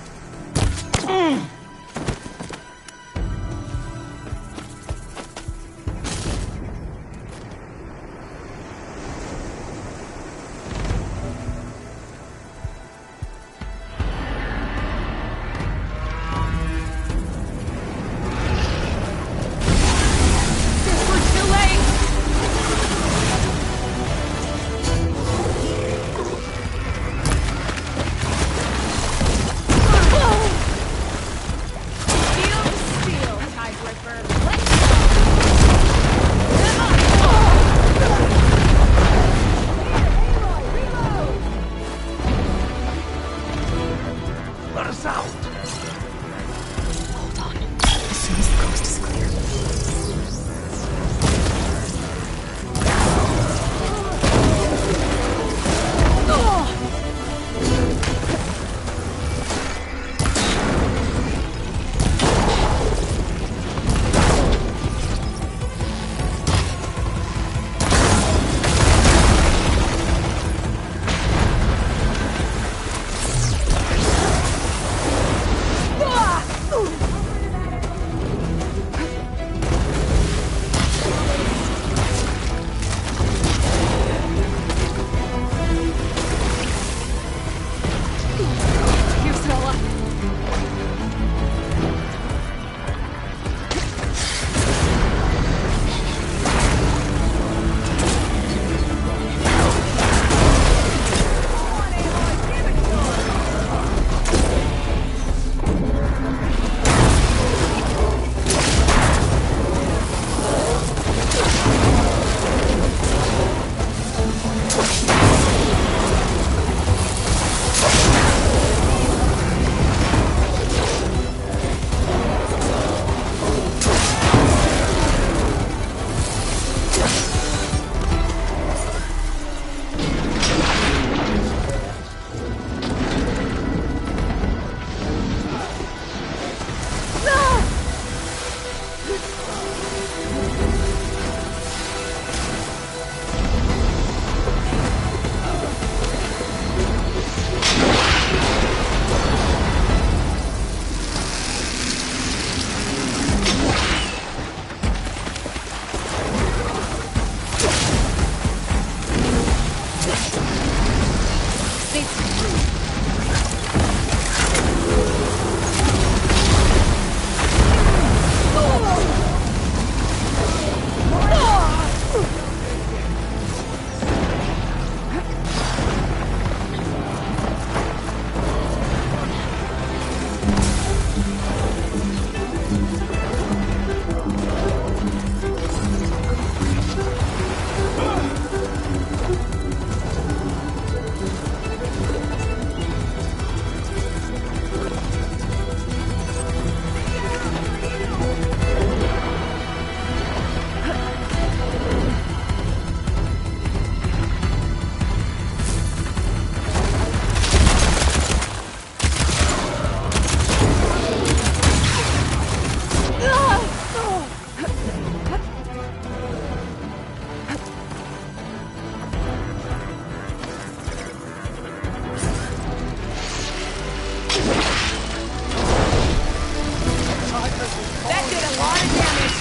That did a lot of damage.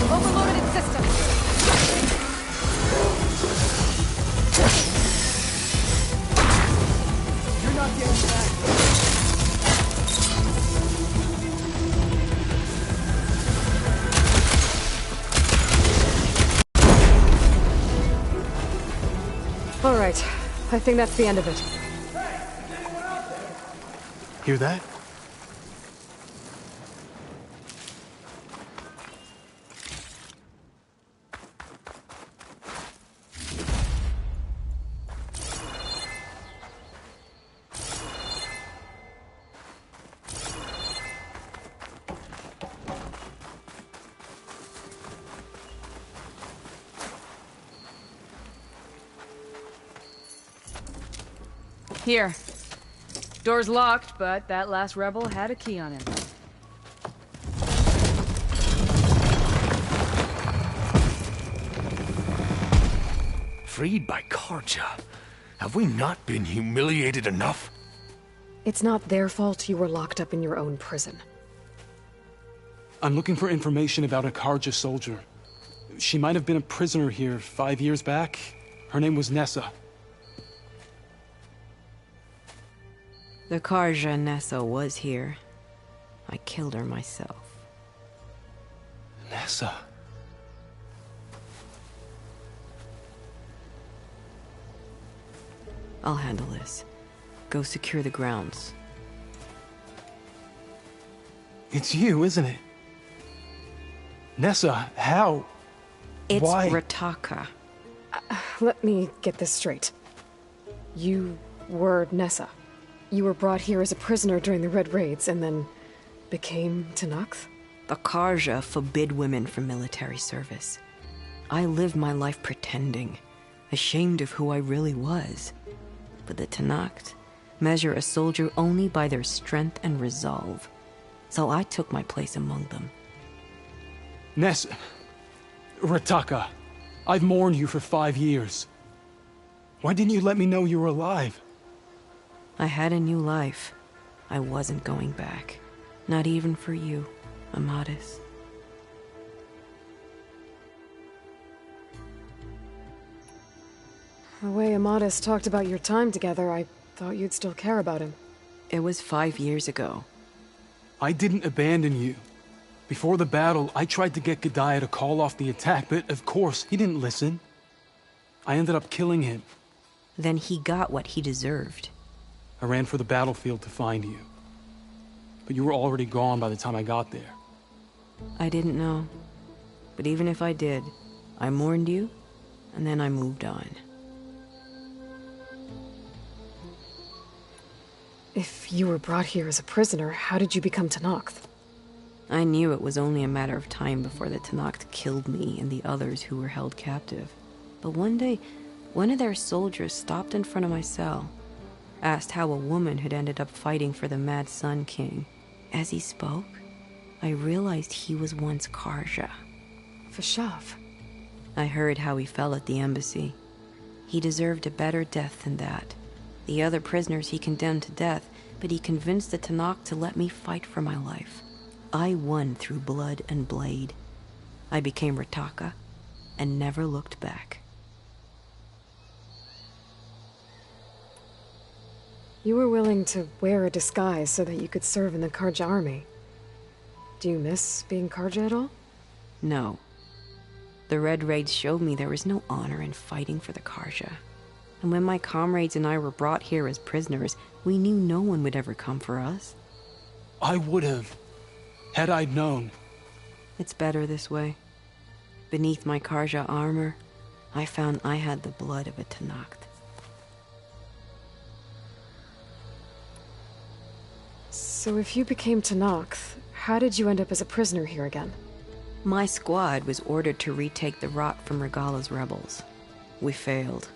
Overloaded its system. You're not getting back. All right. I think that's the end of it. Hear that? Here. Door's locked, but that last rebel had a key on him. Freed by Karja? Have we not been humiliated enough? It's not their fault you were locked up in your own prison. I'm looking for information about a Karja soldier. She might have been a prisoner here 5 years back. Her name was Nessa. The Karja Nessa was here. I killed her myself. Nessa? I'll handle this. Go secure the grounds. It's you, isn't it? Nessa, how? It's Why? Rataka. Let me get this straight. You were Nessa. You were brought here as a prisoner during the Red Raids and then became Tenakth? The Karja forbid women from military service. I lived my life pretending, ashamed of who I really was. But the Tenakth measure a soldier only by their strength and resolve. So I took my place among them. Nessa... Rataka, I've mourned you for 5 years. Why didn't you let me know you were alive? I had a new life. I wasn't going back. Not even for you, Amadis. The way Amadis talked about your time together, I thought you'd still care about him. It was 5 years ago. I didn't abandon you. Before the battle, I tried to get G'daiah to call off the attack, but of course, he didn't listen. I ended up killing him. Then he got what he deserved. I ran for the battlefield to find you. But you were already gone by the time I got there. I didn't know. But even if I did, I mourned you, and then I moved on. If you were brought here as a prisoner, how did you become Tenakth? I knew it was only a matter of time before the Tenakth killed me and the others who were held captive. But one day, one of their soldiers stopped in front of my cell, asked how a woman had ended up fighting for the Mad Sun King. As he spoke, I realized he was once Karja. Vashav. I heard how he fell at the embassy. He deserved a better death than that. The other prisoners he condemned to death, but he convinced the Tenakth to let me fight for my life. I won through blood and blade. I became Rataka and never looked back. You were willing to wear a disguise so that you could serve in the Karja army. Do you miss being Karja at all? No. The Red Raids showed me there was no honor in fighting for the Karja. And when my comrades and I were brought here as prisoners, we knew no one would ever come for us. I would have, had I known. It's better this way. Beneath my Karja armor, I found I had the blood of a Tenakth. So if you became Tenakth, how did you end up as a prisoner here again? My squad was ordered to retake the Rot from Regala's rebels. We failed.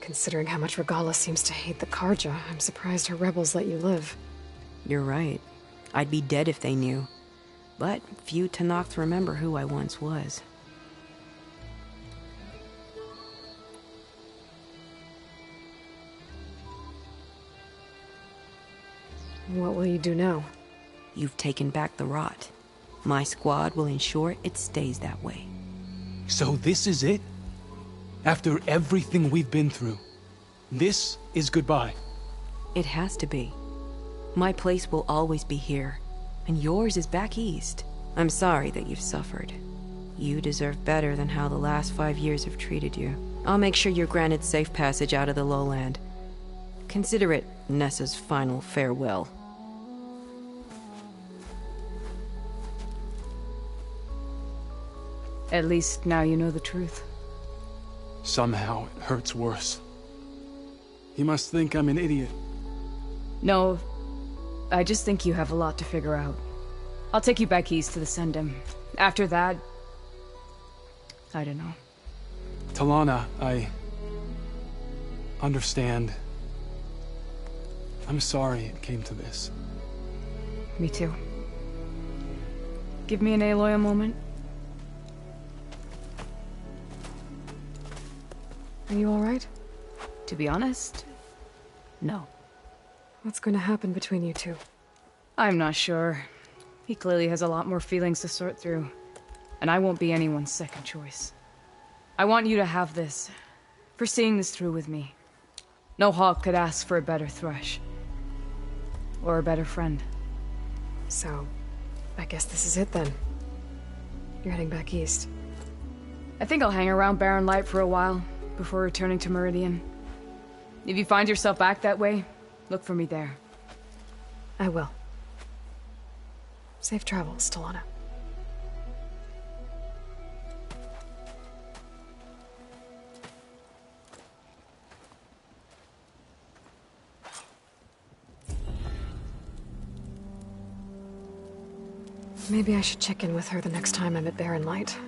Considering how much Regala seems to hate the Karja, I'm surprised her rebels let you live. You're right. I'd be dead if they knew. But few Tenakth remember who I once was. What will you do now? You've taken back the rot. My squad will ensure it stays that way. So this is it? After everything we've been through, this is goodbye? It has to be. My place will always be here, and yours is back east. I'm sorry that you've suffered. You deserve better than how the last 5 years have treated you. I'll make sure you're granted safe passage out of the lowland. Consider it Nessa's final farewell. At least now you know the truth. Somehow it hurts worse. He must think I'm an idiot. No, I just think you have a lot to figure out. I'll take you back east to the Sendem. After that, I don't know. Talana, I understand. I'm sorry it came to this. Me too. Give me an Aloy a moment. Are you alright? To be honest, no. What's going to happen between you two? I'm not sure. He clearly has a lot more feelings to sort through, and I won't be anyone's second choice. I want you to have this, for seeing this through with me. No hawk could ask for a better thrush. Or a better friend. So, I guess this is it then. You're heading back east. I think I'll hang around Barren Light for a while, before returning to Meridian. If you find yourself back that way, look for me there. I will. Safe travels, Talana. Maybe I should check in with her the next time I'm at Barren Light.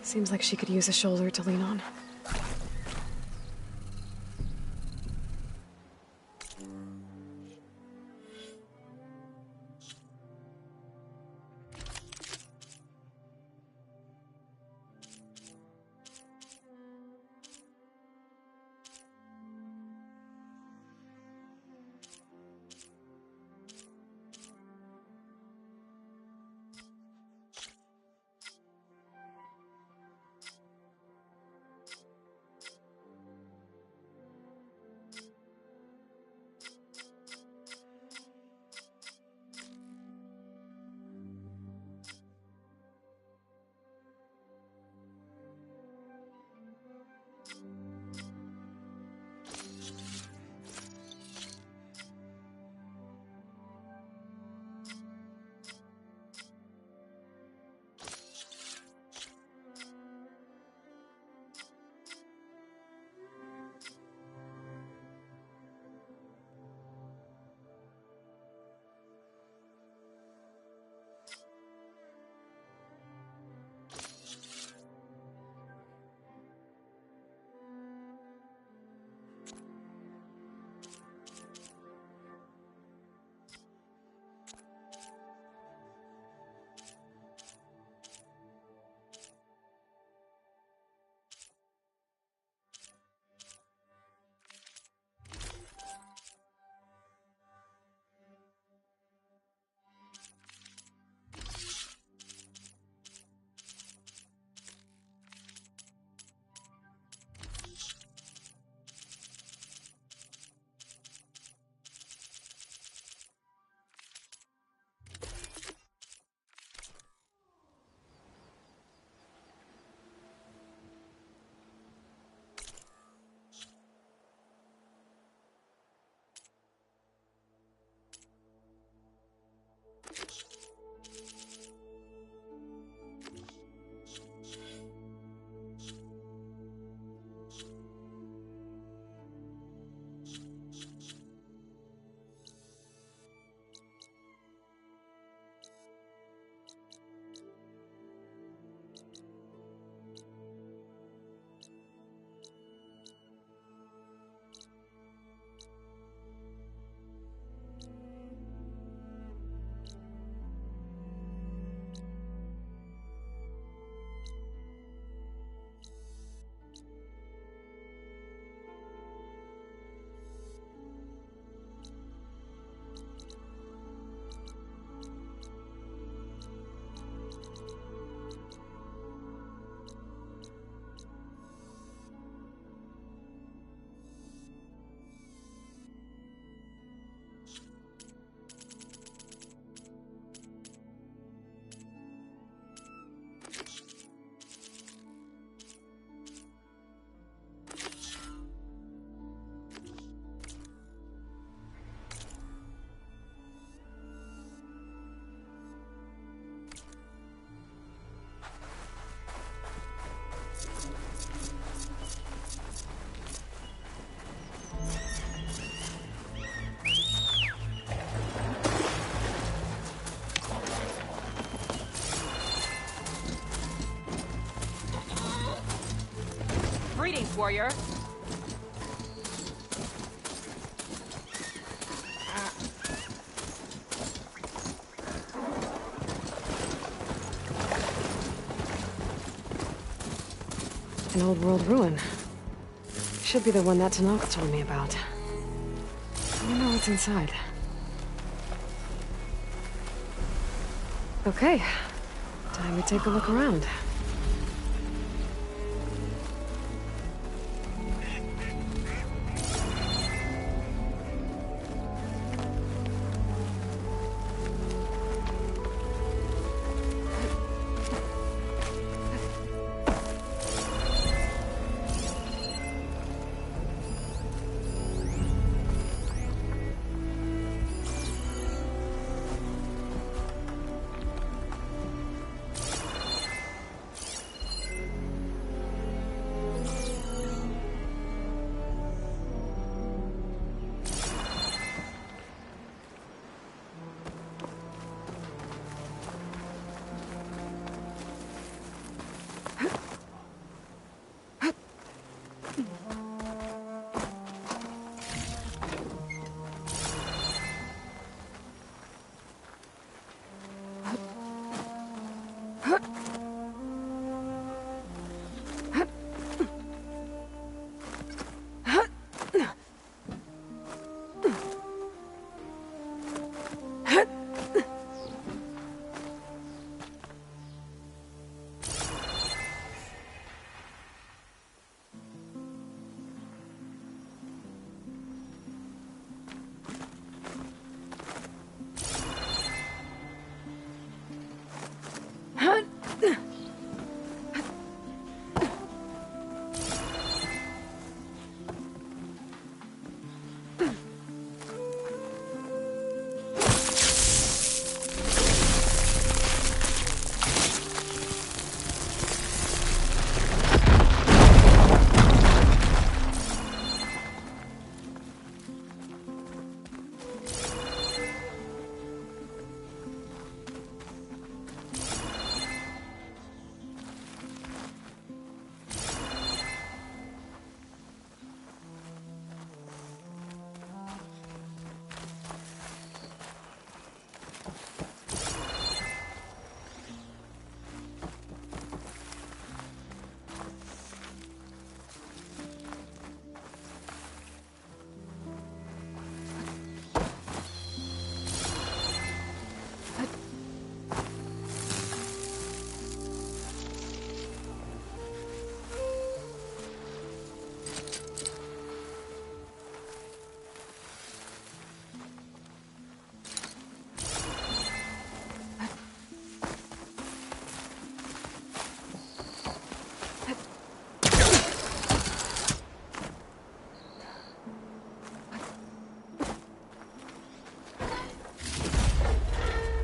Seems like she could use a shoulder to lean on. Greetings, warrior. An old world ruin. Should be the one that Tanakh told me about. I wonder what's inside. Okay, time to take a look around.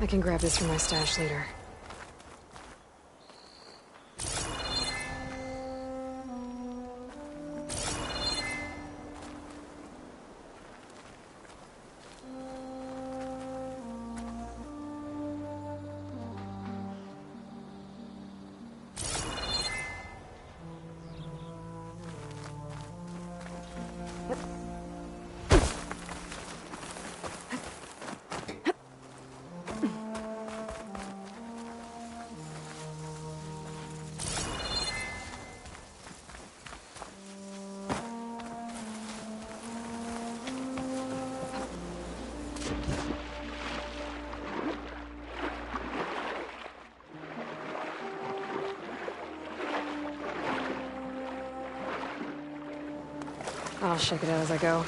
I can grab this from my stash later. I'll shake it out as I go.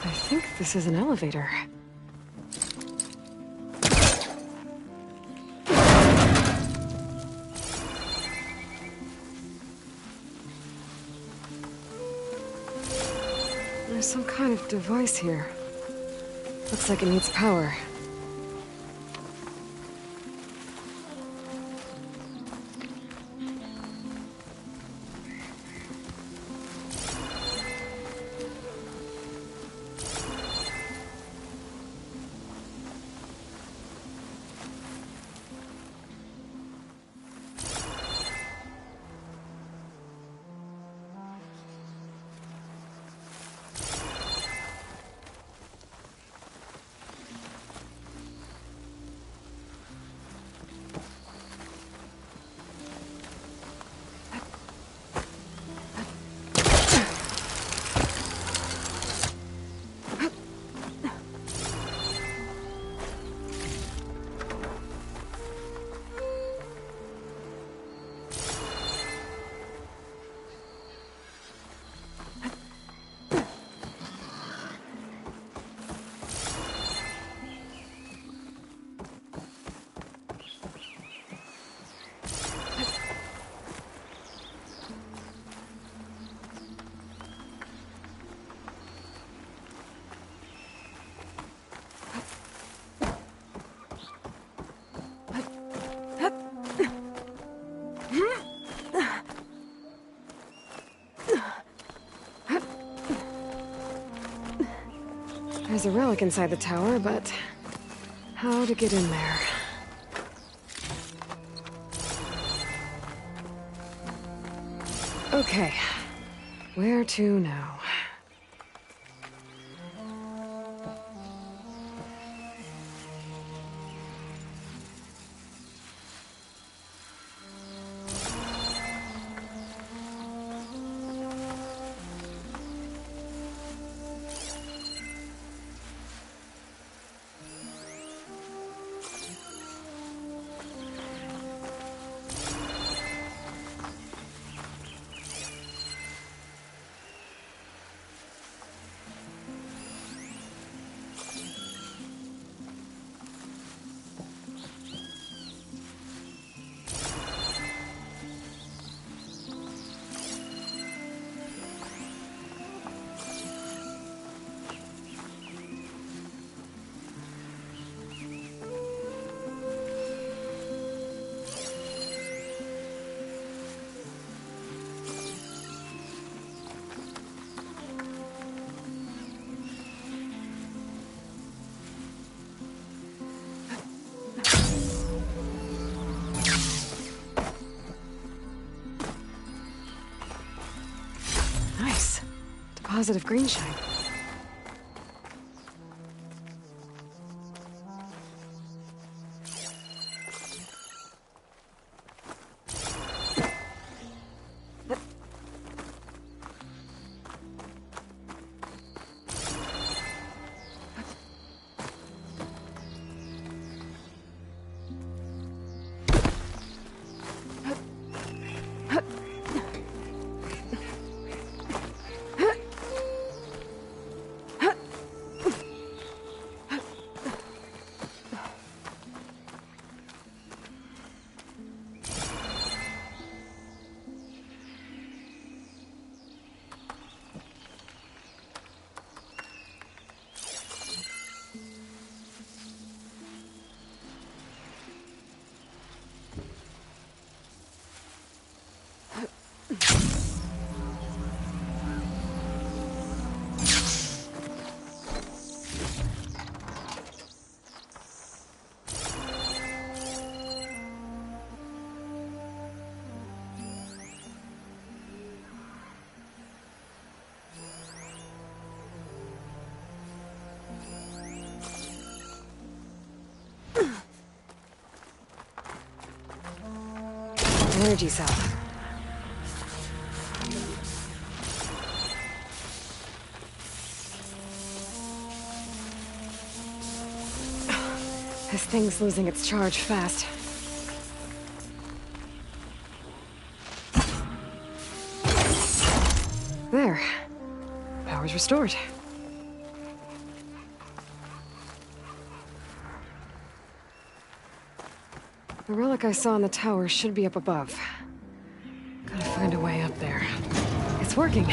I think this is an elevator. There's some kind of device here. Looks like it needs power. There's a relic inside the tower, but how to get in there? Okay, where to now? Nice. Deposit of green shine. Energy cell. This thing's losing its charge fast. There. Power's restored. The relic I saw in the tower should be up above. Gotta find a way up there. It's working.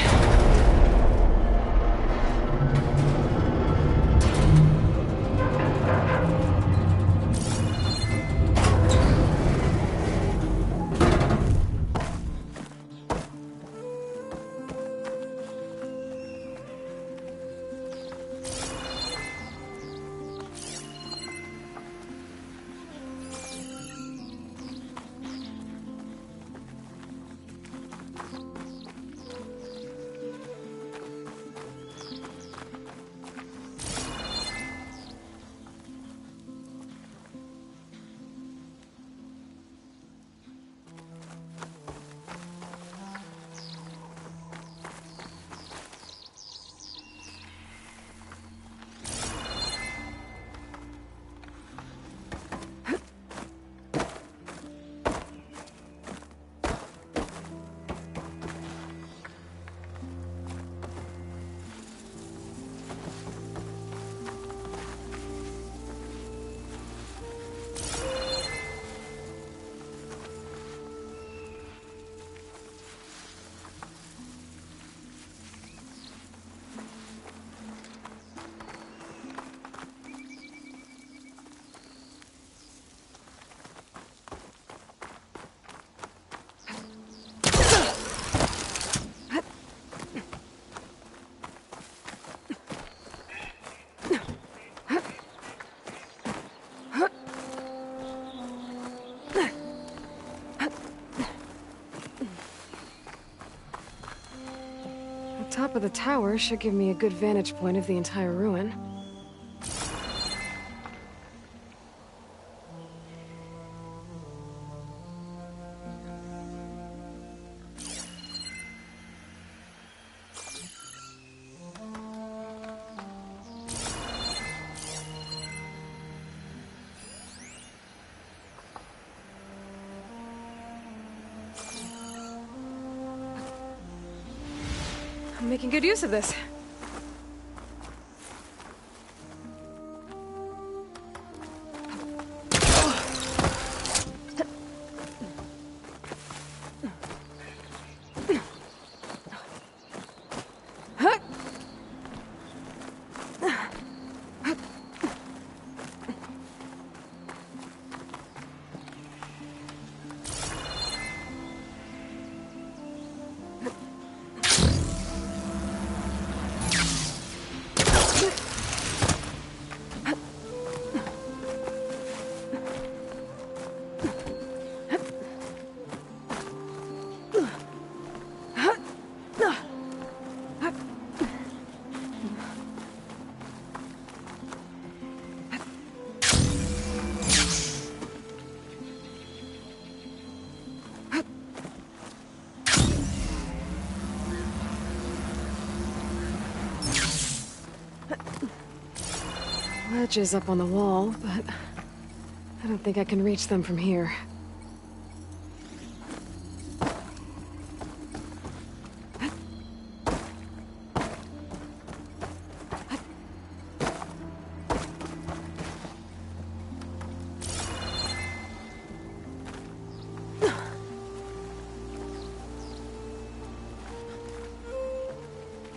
top of the tower should give me a good vantage point of the entire ruin. I'm making good use of this. Ledges up on the wall, but I don't think I can reach them from here.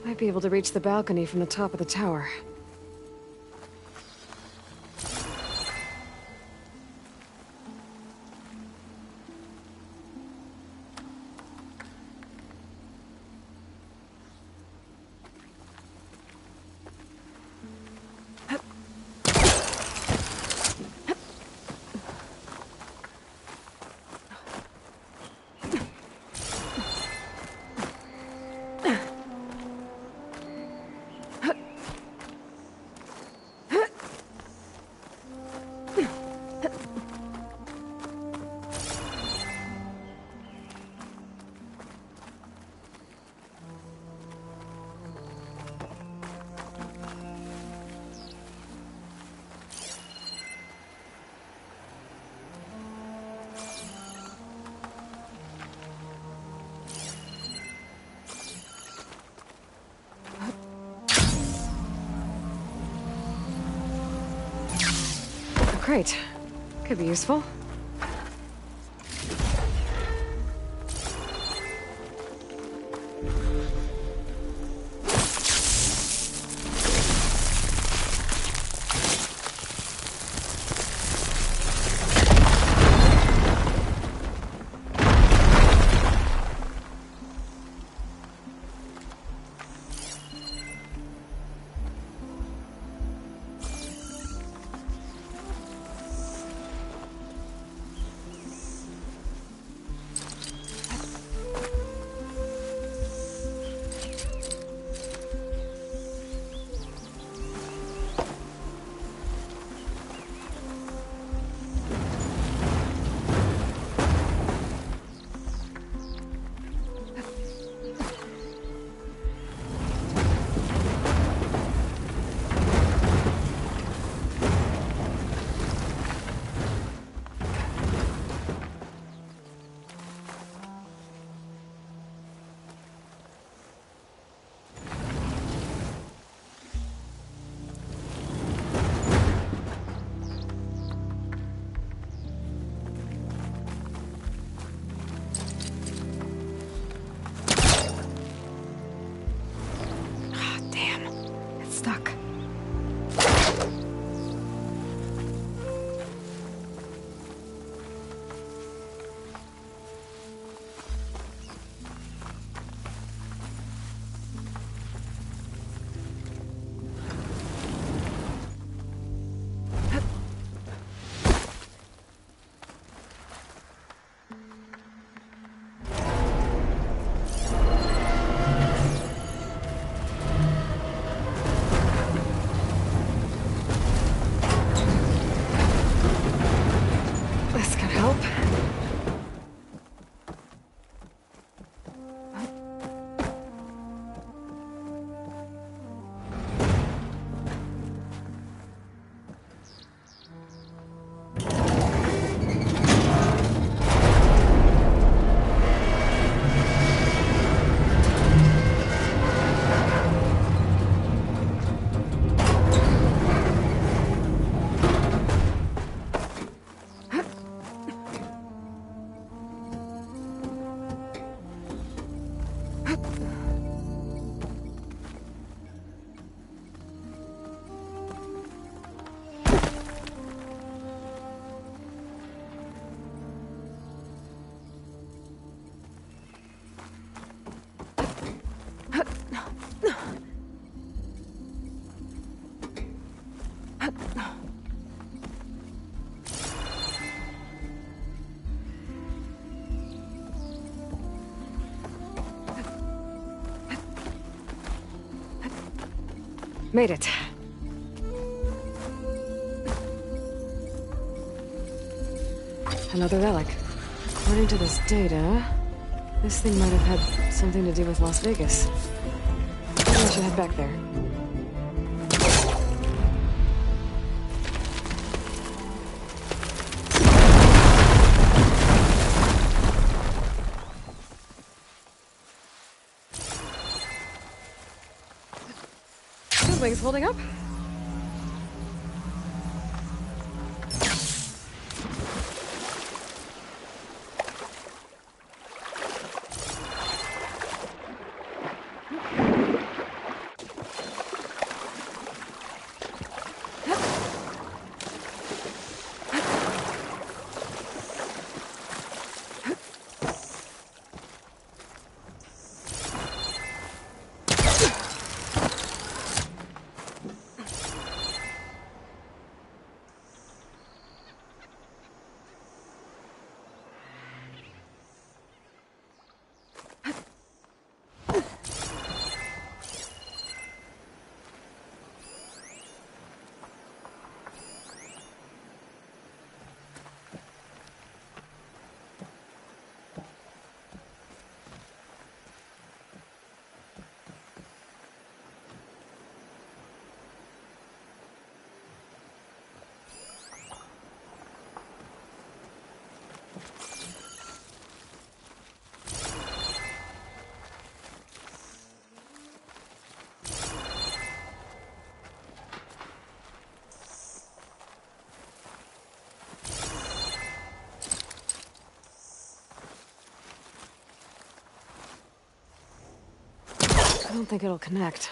Might be able to reach the balcony from the top of the tower. Great. Could be useful. Made it. Another relic. According to this data, this thing might have had something to do with Las Vegas. Maybe I should head back there. Good wings holding up. I don't think it'll connect.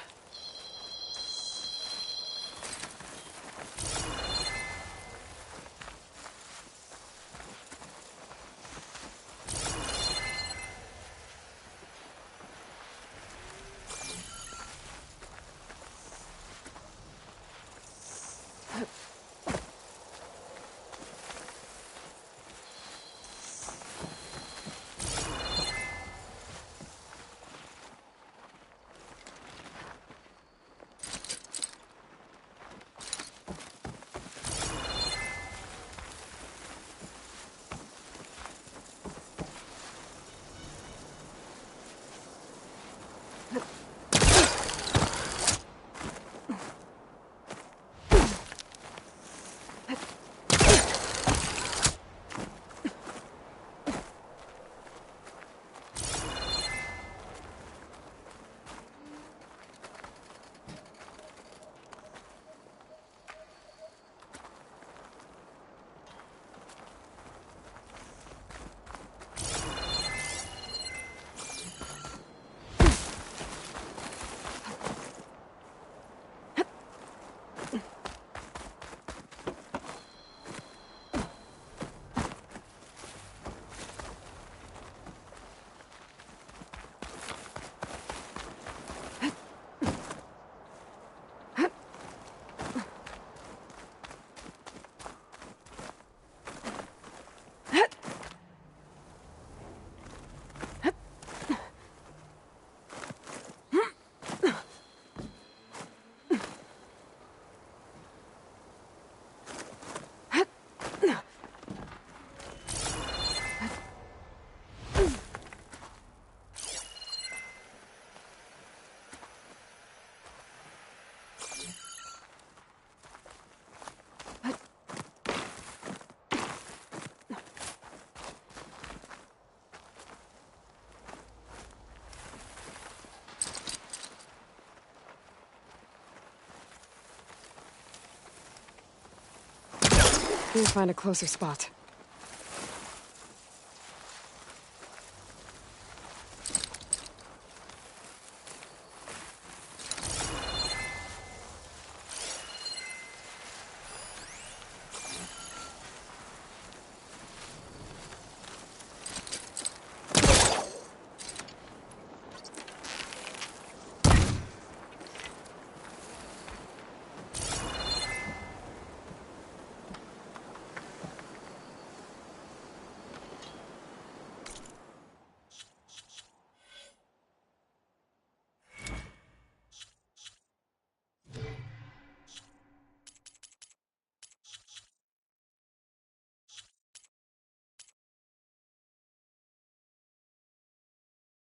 Let me find a closer spot.